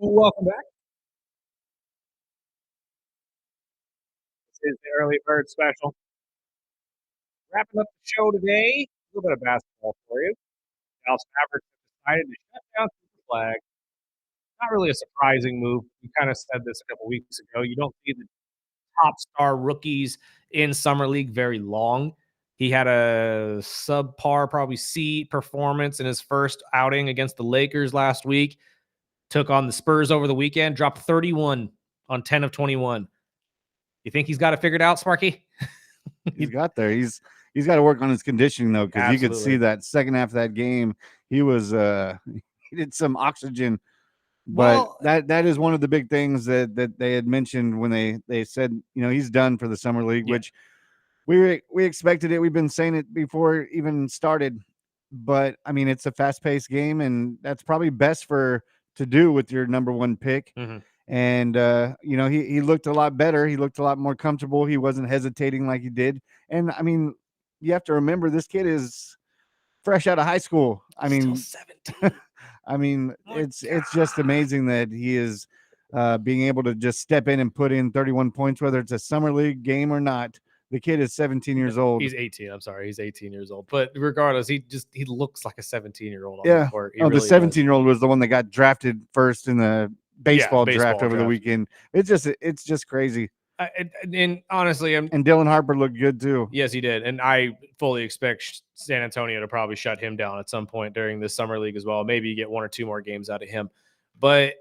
Welcome back. This is the early bird special. Wrapping up the show today. A little bit of basketball for you. Dallas Mavericks have decided to shut down the flag. Not really a surprising move. We kind of said this a couple weeks ago. You don't see the top star rookies in summer league very long. He had a subpar, probably C performance in his first outing against the Lakers last week. Took on the Spurs over the weekend, dropped 31 on 10 of 21. You think he's got it figured out, Sparky? He's got there. He's got to work on his conditioning though, because you could see Absolutely. that second half of that game, he was he did some oxygen. But Well, that is one of the big things that they had mentioned when they said, he's done for the summer league, yeah. which we expected it. We've been saying it before it even started. But I mean, it's a fast-paced game, and that's probably best to do with your number one pick. Mhm. And he looked a lot better. He looked a lot more comfortable. He wasn't hesitating like he did. And I mean, you have to remember this kid is fresh out of high school. I Still mean, 17. I mean, My it's just God. amazing that he is being able to just step in and put in 31 points, whether it's a summer league game or not. The kid is 17 No, years old. he's 18. I'm sorry. He's 18 years old. But regardless, he looks like a 17-year-old on the Yeah. court. He Oh, the really does. 17-year-old was the one that got drafted first in the Yeah, baseball draft baseball over the draft. weekend. It's just crazy. And honestly, And Dylan Harper looked good too. yes, he did. And I fully expect San Antonio to probably shut him down at some point during this summer league as well. Maybe you get one or two more games out of him. But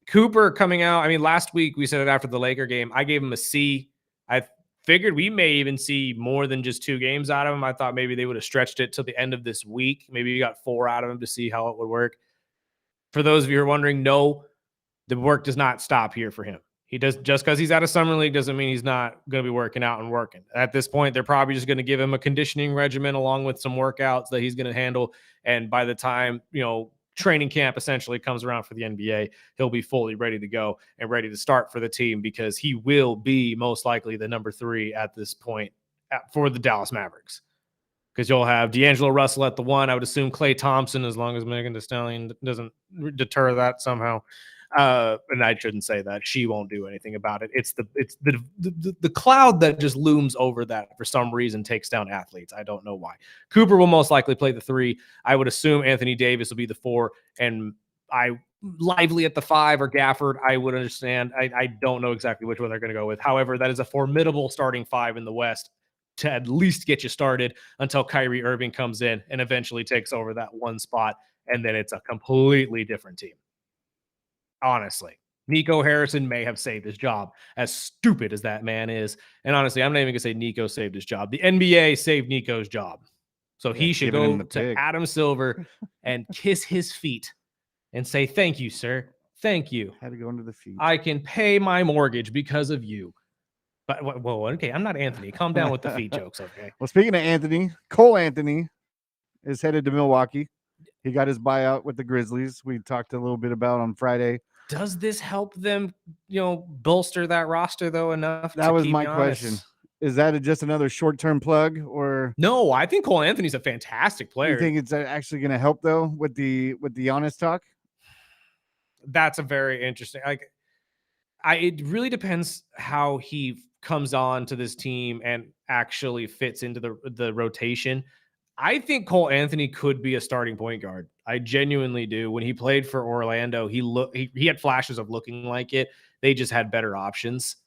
Cooper coming out. I mean, last week we said it after the Laker game. I gave him a C. I figured we may even see more than just 2 games out of him. I thought maybe they would have stretched it till the end of this week. Maybe you got 4 out of him to see how it would work. For those of you who are wondering, no, the work does not stop here for him. He does just because he's out of summer league doesn't mean he's not going to be working out and working. At this point, they're probably just going to give him a conditioning regimen along with some workouts that he's going to handle. And by the time, training camp essentially comes around for the NBA, he'll be fully ready to go and ready to start for the team because he will be most likely the number 3 at this point for the Dallas Mavericks. Because you'll have D'Angelo Russell at the 1. I would assume Klay Thompson, as long as Megan Thee Stallion doesn't deter that somehow. And I shouldn't say that. She won't do anything about it. It's the cloud that just looms over that for some reason takes down athletes. I don't know why. Cooper will most likely play the 3. I would assume Anthony Davis will be the 4, and Lively at the 5 or Gafford. I would understand. I don't know exactly which one they're going to go with. However, that is a formidable starting 5 in the West to at least get you started until Kyrie Irving comes in and eventually takes over that 1 spot. And then it's a completely different team. Honestly, Nico Harrison may have saved his job, as stupid as that man is. And honestly, I'm not even going to say Nico saved his job. The NBA saved Nico's job. So he should go to Adam Silver and kiss his feet and say, thank you, sir. Thank you. Had to go into the feet. I can pay my mortgage because of you. But well, okay, I'm not Anthony. Calm down with the feet jokes, okay? Well, speaking of Anthony, Cole Anthony is headed to Milwaukee. He got his buyout with the Grizzlies. We talked a little bit about on Friday. Does this help them, bolster that roster though enough? That was my question. Is that just another short-term plug, or no? I think Cole Anthony's a fantastic player. You think it's actually going to help though with the Giannis talk? That's a very interesting. It really depends how he comes on to this team and actually fits into the rotation. I think Cole Anthony could be a starting point guard. I genuinely do. When he played for Orlando, he had flashes of looking like it. They just had better options.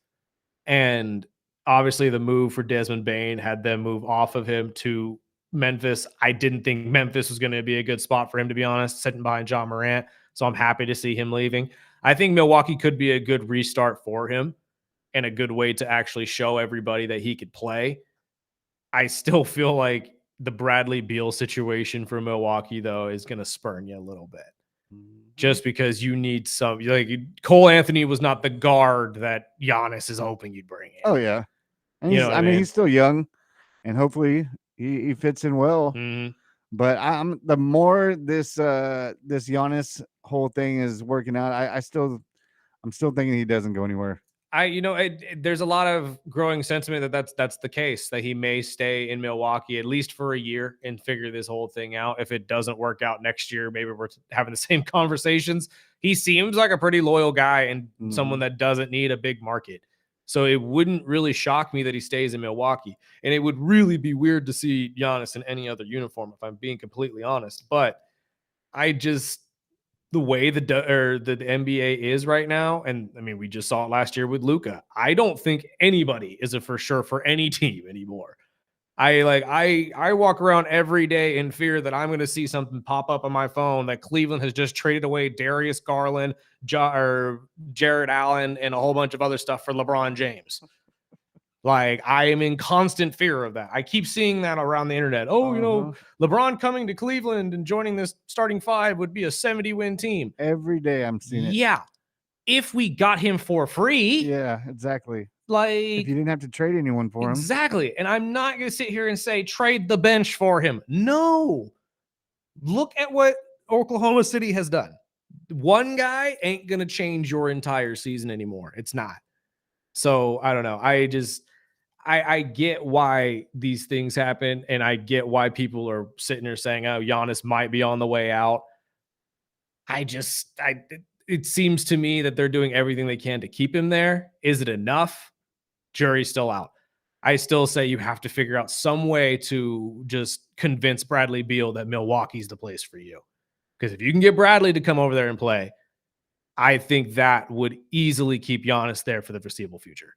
And obviously the move for Desmond Bane had them move off of him to Memphis. I didn't think Memphis was going to be a good spot for him, to be honest, sitting behind John Morant. So I'm happy to see him leaving. I think Milwaukee could be a good restart for him and a good way to actually show everybody that he could play. I still feel like the Bradley Beal situation for Milwaukee, though, is going to spurn you a little bit. Just because you need some, like Cole Anthony was not the guard that Giannis is hoping you'd bring in. Oh yeah, and he's still young, and hopefully he fits in well. Mm-hmm. But the more this Giannis whole thing is working out, I'm still thinking he doesn't go anywhere. There's a lot of growing sentiment that's the case, that he may stay in Milwaukee at least for a year and figure this whole thing out. If it doesn't work out next year, maybe we're having the same conversations. He seems like a pretty loyal guy and someone that doesn't need a big market. So it wouldn't really shock me that he stays in Milwaukee. And it would really be weird to see Giannis in any other uniform, if I'm being completely honest. But I just, the way the NBA is right now, and I mean, we just saw it last year with Luka. I don't think anybody is a for sure for any team anymore. I walk around every day in fear that I'm going to see something pop up on my phone that Cleveland has just traded away Darius Garland, Jared Allen, and a whole bunch of other stuff for LeBron James. Like, I am in constant fear of that. I keep seeing that around the internet. Oh, you know, LeBron coming to Cleveland and joining this starting five would be a 70-win team. Every day I'm seeing it. Yeah. If we got him for free. Yeah, exactly. Like, if you didn't have to trade anyone for him. Exactly. And I'm not going to sit here and say, trade the bench for him. No. Look at what Oklahoma City has done. One guy ain't going to change your entire season anymore. It's not. So I don't know. I get why these things happen, and I get why people are sitting there saying, oh, Giannis might be on the way out. It seems to me that they're doing everything they can to keep him there. Is it enough? Jury's still out. I still say you have to figure out some way to just convince Bradley Beal that Milwaukee's the place for you. Because if you can get Bradley to come over there and play, I think that would easily keep Giannis there for the foreseeable future.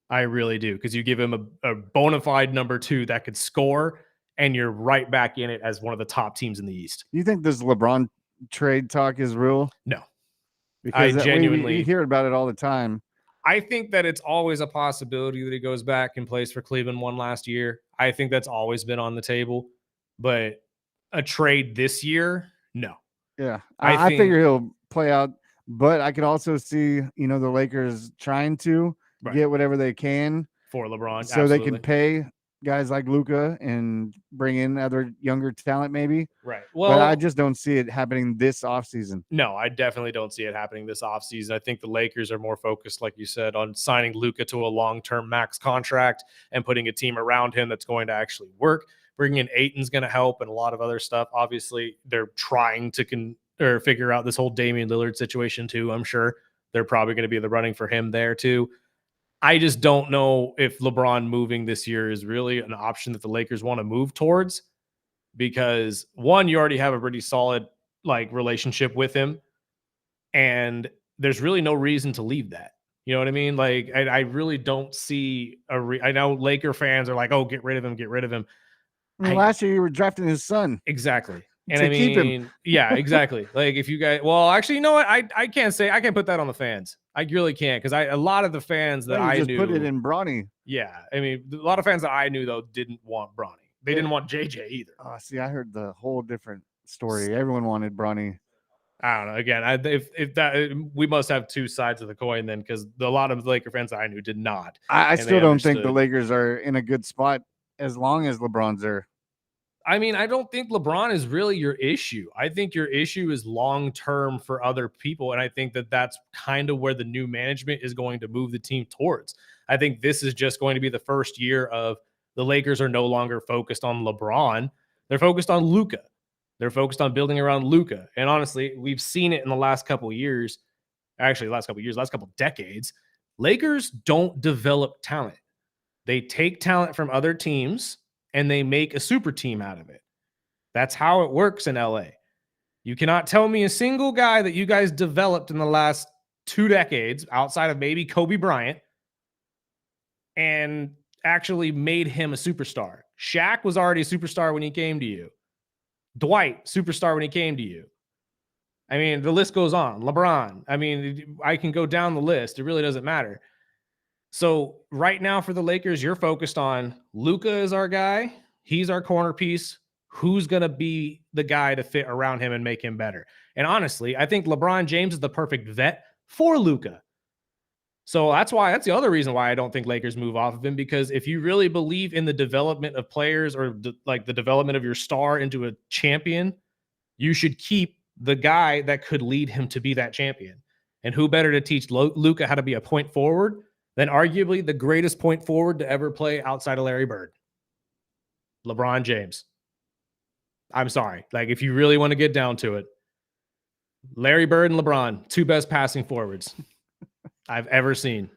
I really do. Because you give him a bona fide number two that could score, and you're right back in it as one of the top teams in the East. You think this LeBron trade talk is real? No. Because I genuinely hear about it all the time. I think that it's always a possibility that he goes back and plays for Cleveland one last year. I think that's always been on the table. But a trade this year, no. Yeah. I figure he'll play out. But I could also see, you know, the Lakers trying to get whatever they can for LeBron. So absolutely. They can pay guys like Luka and bring in other younger talent maybe. Right. Well, but I just don't see it happening this offseason. No, I definitely don't see it happening this offseason. I think the Lakers are more focused, like you said, on signing Luka to a long-term max contract and putting a team around him that's going to actually work. Bringing in Ayton's going to help and a lot of other stuff. Obviously, they're trying to figure out this whole Damian Lillard situation too. I'm sure they're probably going to be in the running for him there too. I just don't know if LeBron moving this year is really an option that the Lakers want to move towards, because one, you already have a pretty solid relationship with him, and there's really no reason to leave that. You know what I mean? Like, I really don't see I know Laker fans are like, oh, get rid of him. Last year you were drafting his son. Exactly. And I mean, keep him. Yeah, exactly. Like, if you guys, well, actually, you know what? I can't put that on the fans. I really can't, because a lot of the fans that I knew put it in Bronny. Yeah, I mean, a lot of fans that I knew though didn't want Bronny. They didn't want JJ either. Oh, see, I heard the whole different story. Everyone wanted Bronny. I don't know. Again, if that, we must have two sides of the coin then, because a lot of Laker fans I knew did not. I still don't think the Lakers are in a good spot as long as LeBron's there. I mean, I don't think LeBron is really your issue. I think your issue is long-term for other people. And I think that that's kind of where the new management is going to move the team towards. I think this is just going to be the first year of the Lakers are no longer focused on LeBron. They're focused on Luka. They're focused on building around Luka. And honestly, we've seen it in the last couple of years. Actually, last couple of decades. Lakers don't develop talent. They take talent from other teams and they make a super team out of it. That's how it works in LA. You cannot tell me a single guy that you guys developed in the last 2 decades, outside of maybe Kobe Bryant, and actually made him a superstar. Shaq was already a superstar when he came to you. Dwight, superstar when he came to you. I mean, the list goes on. LeBron. I mean, I can go down the list. It really doesn't matter. So right now for the Lakers, you're focused on Luka is our guy. He's our corner piece. Who's going to be the guy to fit around him and make him better? And honestly, I think LeBron James is the perfect vet for Luka. So that's the other reason why I don't think Lakers move off of him, because if you really believe in the development of players or the development of your star into a champion, you should keep the guy that could lead him to be that champion. And who better to teach Luka how to be a point forward than arguably the greatest point forward to ever play outside of Larry Bird? LeBron James. I'm sorry. Like, if you really want to get down to it, Larry Bird and LeBron, two best passing forwards I've ever seen.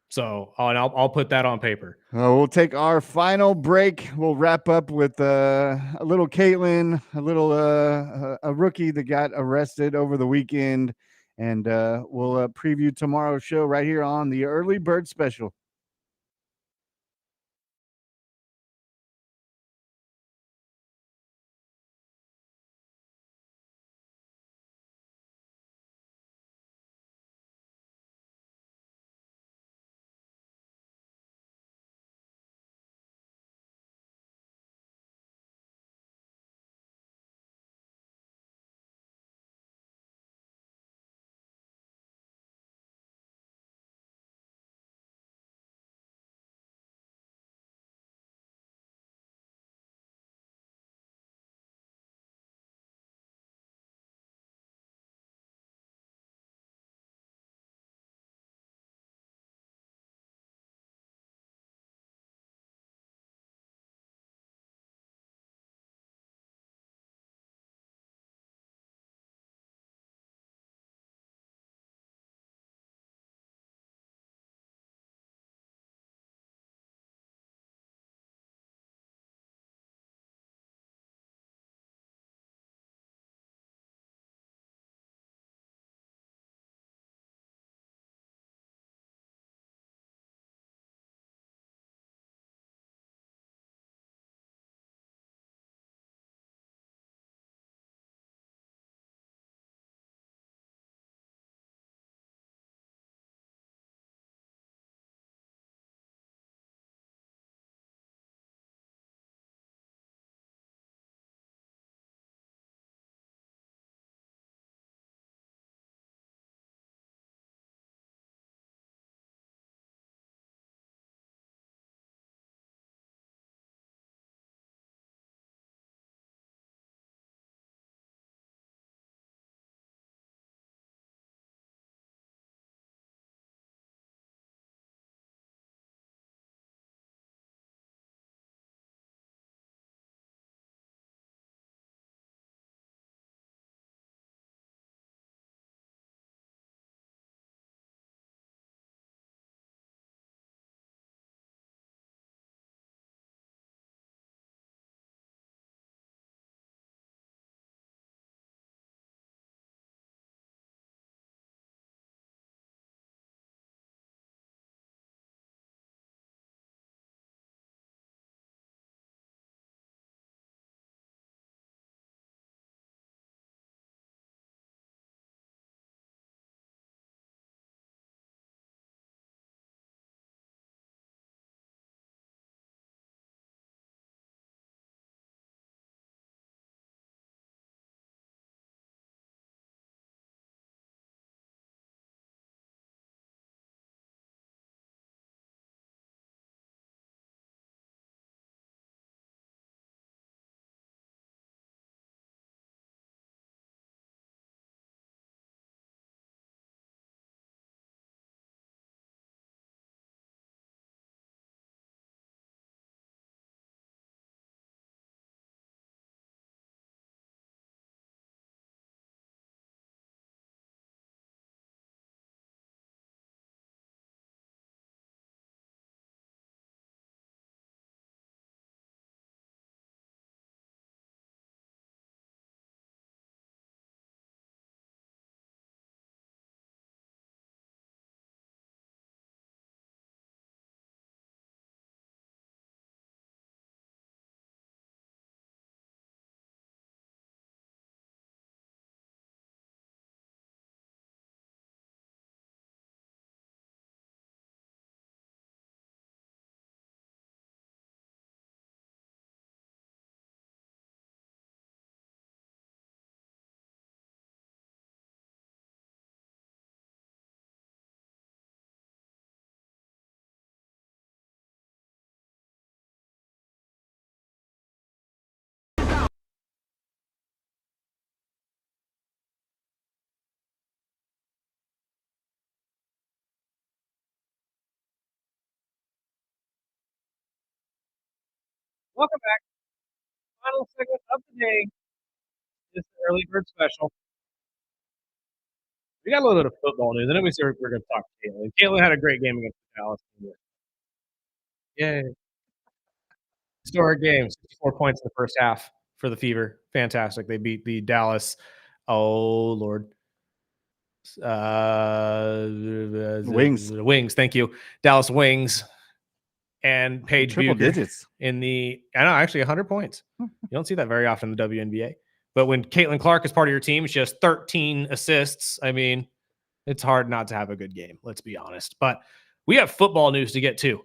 So, and I'll put that on paper. We'll take our final break. We'll wrap up with a little Caitlin, a little a rookie that got arrested over the weekend, and we'll preview tomorrow's show right here on the Early Bird Special. Welcome back. Final segment of the day. This is the Early Bird Special. We got a little bit of football news, and then we're going to talk to Caitlin. Caitlin had a great game against Dallas. Yay. Historic game, 64 points in the first half for the Fever. Fantastic. They beat the Dallas. Oh, Lord. Wings. Thank you. Dallas Wings. And Paige triple Bucher digits in the, I know, actually 100 points. You don't see that very often in the WNBA. But when Caitlin Clark is part of your team, she has 13 assists. I mean, it's hard not to have a good game. Let's be honest. But we have football news to get to.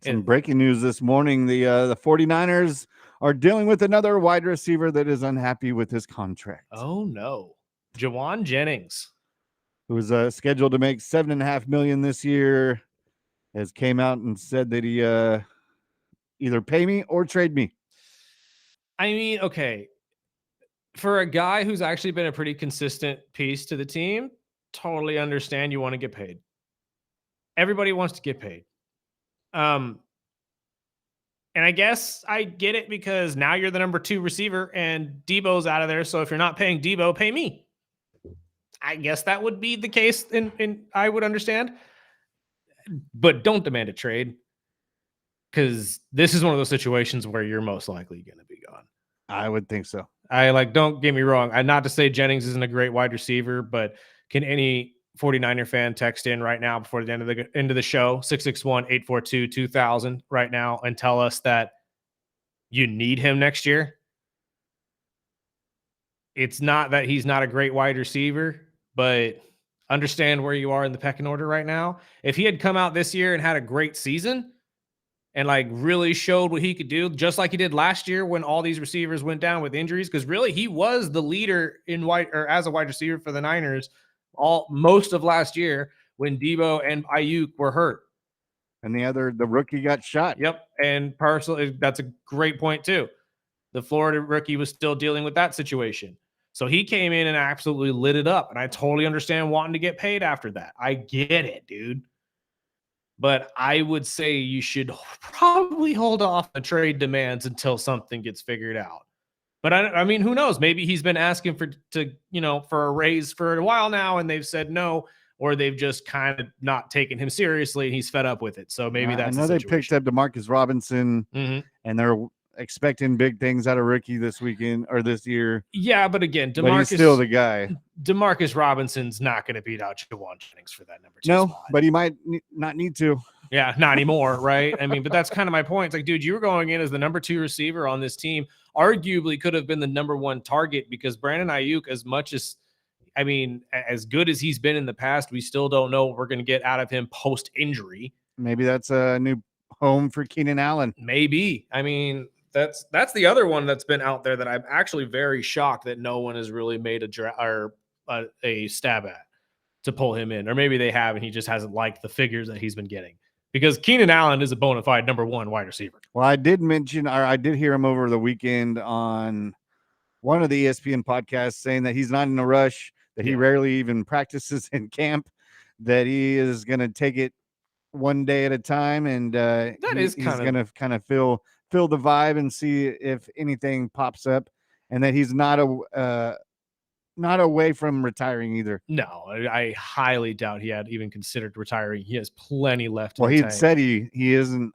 Some breaking news this morning. The 49ers are dealing with another wide receiver that is unhappy with his contract. Oh, no. Jawan Jennings, who was scheduled to make $7.5 million this year, has came out and said that he either pay me or trade me. I mean, okay. For a guy who's actually been a pretty consistent piece to the team, totally understand you want to get paid. Everybody wants to get paid. And I guess I get it because now you're the number 2 receiver and Debo's out of there. So if you're not paying Debo, pay me. I guess that would be the case, and I would understand. But don't demand a trade, because this is one of those situations where you're most likely going to be gone. I would think so. Don't get me wrong. Not to say Jennings isn't a great wide receiver, but can any 49er fan text in right now before the end of the show, 661-842-2000 right now, and tell us that you need him next year? It's not that he's not a great wide receiver, but understand where you are in the pecking order right now. If he had come out this year and had a great season and like really showed what he could do, just like he did last year when all these receivers went down with injuries, because really he was the leader as a wide receiver for the Niners most of last year when Debo and Ayuk were hurt. And the rookie got shot. Yep. And personally, that's a great point too. The Florida rookie was still dealing with that situation. So he came in and absolutely lit it up. And I totally understand wanting to get paid after that. I get it, dude. But I would say you should probably hold off the trade demands until something gets figured out. But I mean, who knows? Maybe he's been asking for a raise for a while now, and they've said no, or they've just kind of not taken him seriously, and he's fed up with it. So maybe that's. I know they picked up DeMarcus Robinson, and they're expecting big things out of Ricky this weekend or this year. Yeah, but again, but he's still the guy. DeMarcus Robinson's not going to beat out Jawan Jennings for that number 2 spot. But he might not need to. Yeah, not anymore, right? I mean, but that's kind of my point. It's like, dude, you were going in as the number 2 receiver on this team. Arguably could have been the number 1 target, because Brandon Ayuk, as good as he's been in the past, we still don't know what we're going to get out of him post-injury. Maybe that's a new home for Keenan Allen. Maybe. I mean, that's the other one that's been out there that I'm actually very shocked that no one has really made a stab at to pull him in. Or maybe they have, and he just hasn't liked the figures that he's been getting. Because Keenan Allen is a bona fide number 1 wide receiver. Well, I did hear him over the weekend on one of the ESPN podcasts saying that he's not in a rush, that he rarely even practices in camp, that he is going to take it one day at a time, and he's going to kind of feel the vibe and see if anything pops up, and that he's not away from retiring either. No, I highly doubt he had even considered retiring. He has plenty left. Well, he had said he isn't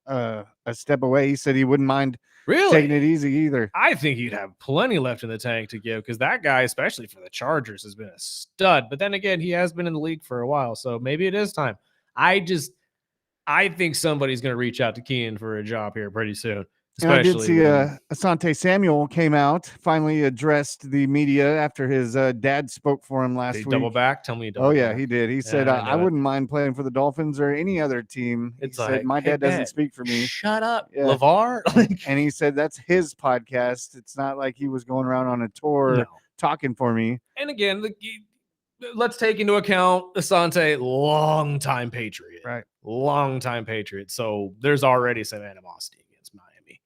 a step away. He said he wouldn't mind taking it easy either. I think he'd have plenty left in the tank to give, because that guy, especially for the Chargers, has been a stud. But then again, he has been in the league for a while, so maybe it is time. I think somebody's going to reach out to Keenan for a job here pretty soon. Especially, I did see Asante Samuel came out, finally addressed the media after his dad spoke for him last week. Double back? Tell me double back. Oh, yeah, he did. He said, I wouldn't mind playing for the Dolphins or any other team. He said, my dad doesn't speak for me. Shut up, LeVar. And he said, that's his podcast. It's not like he was going around on a tour talking for me. And again, let's take into account Asante, longtime Patriot. Right. Longtime Patriot. So there's already some animosity against Miami.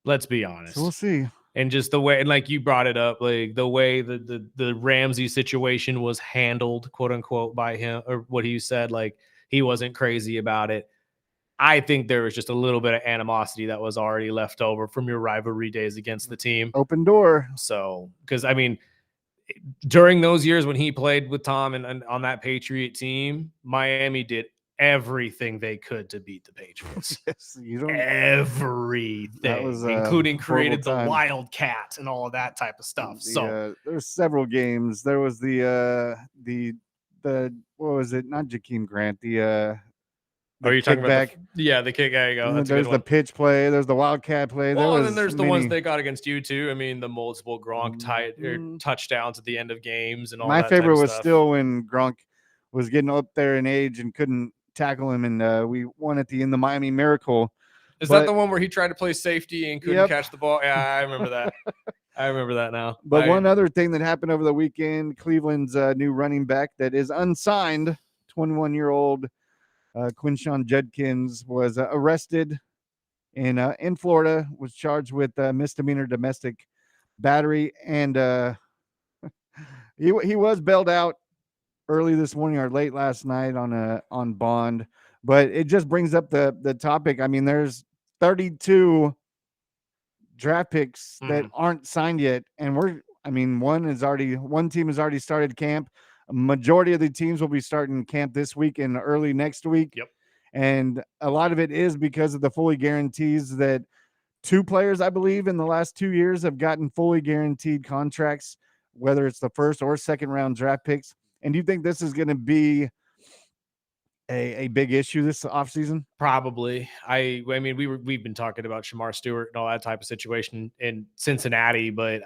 Let's be honest. So we'll see. And just the way, and like you brought it up, like the way the Ramsey situation was handled, quote unquote, by him, or what he said, like he wasn't crazy about it. I think there was just a little bit of animosity that was already left over from your rivalry days against the team. Open door. So, because I mean, during those years when he played with Tom and on that Patriot team, Miami did everything they could to beat the Patriots. Yes, you don't. Everything, That was including created the time. Wildcat and all of that type of stuff. There's several games. There was the what was it? Not Jakeem Grant. Are you talking about the kick? There you go. That's there's the pitch play. There's the Wildcat play. Well, and then there's the ones they got against you too. I mean, the multiple Gronk touchdowns at the end of games and all. My that favorite type of was stuff. Still when Gronk was getting up there in age and couldn't tackle him, and we won at the end, the Miami Miracle. Is that the one where he tried to play safety and couldn't catch the ball? Yeah, I remember that. I remember that now. But one other thing that happened over the weekend, Cleveland's new running back that is unsigned, 21-year-old Quinshawn Judkins, was arrested in Florida, was charged with misdemeanor domestic battery, and he was bailed out early this morning or late last night on bond. But it just brings up the topic. I mean, there's 32 draft picks that aren't signed yet, and one team has already started camp. A majority of the teams will be starting camp this week and early next week. Yep. And a lot of it is because of the fully guarantees that 2 players, I believe, in the last 2 years have gotten fully guaranteed contracts, whether it's the first or second round draft picks. And do you think this is going to be a big issue this offseason? Probably. I mean, we've been talking about Shamar Stewart and all that type of situation in Cincinnati, but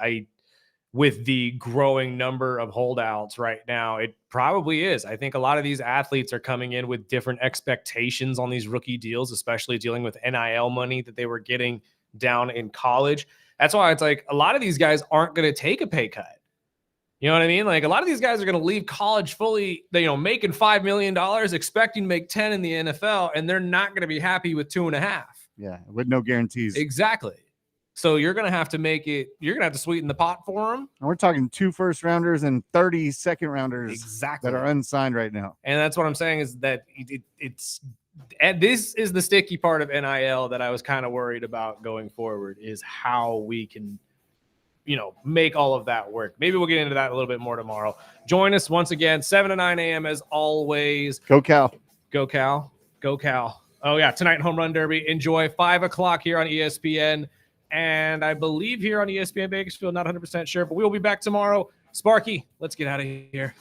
with the growing number of holdouts right now, it probably is. I think a lot of these athletes are coming in with different expectations on these rookie deals, especially dealing with NIL money that they were getting down in college. That's why it's like a lot of these guys aren't going to take a pay cut. You know what I mean? Like a lot of these guys are going to leave college fully, making $5 million, expecting to make 10 in the NFL, and they're not going to be happy with 2.5. Yeah, with no guarantees. Exactly. So you're going to have to sweeten the pot for them. And we're talking 2 first rounders and 30 second rounders that are unsigned right now. And that's what I'm saying is that this is the sticky part of NIL that I was kind of worried about going forward, is how we can, make all of that work. Maybe we'll get into that a little bit more tomorrow. Join us once again, 7 to 9 a.m. as always. Go Cal. Go Cal. Go Cal. Oh, yeah. Tonight, Home Run Derby. Enjoy 5 o'clock here on ESPN. And I believe here on ESPN Bakersfield, not 100% sure, but we will be back tomorrow. Sparky, let's get out of here.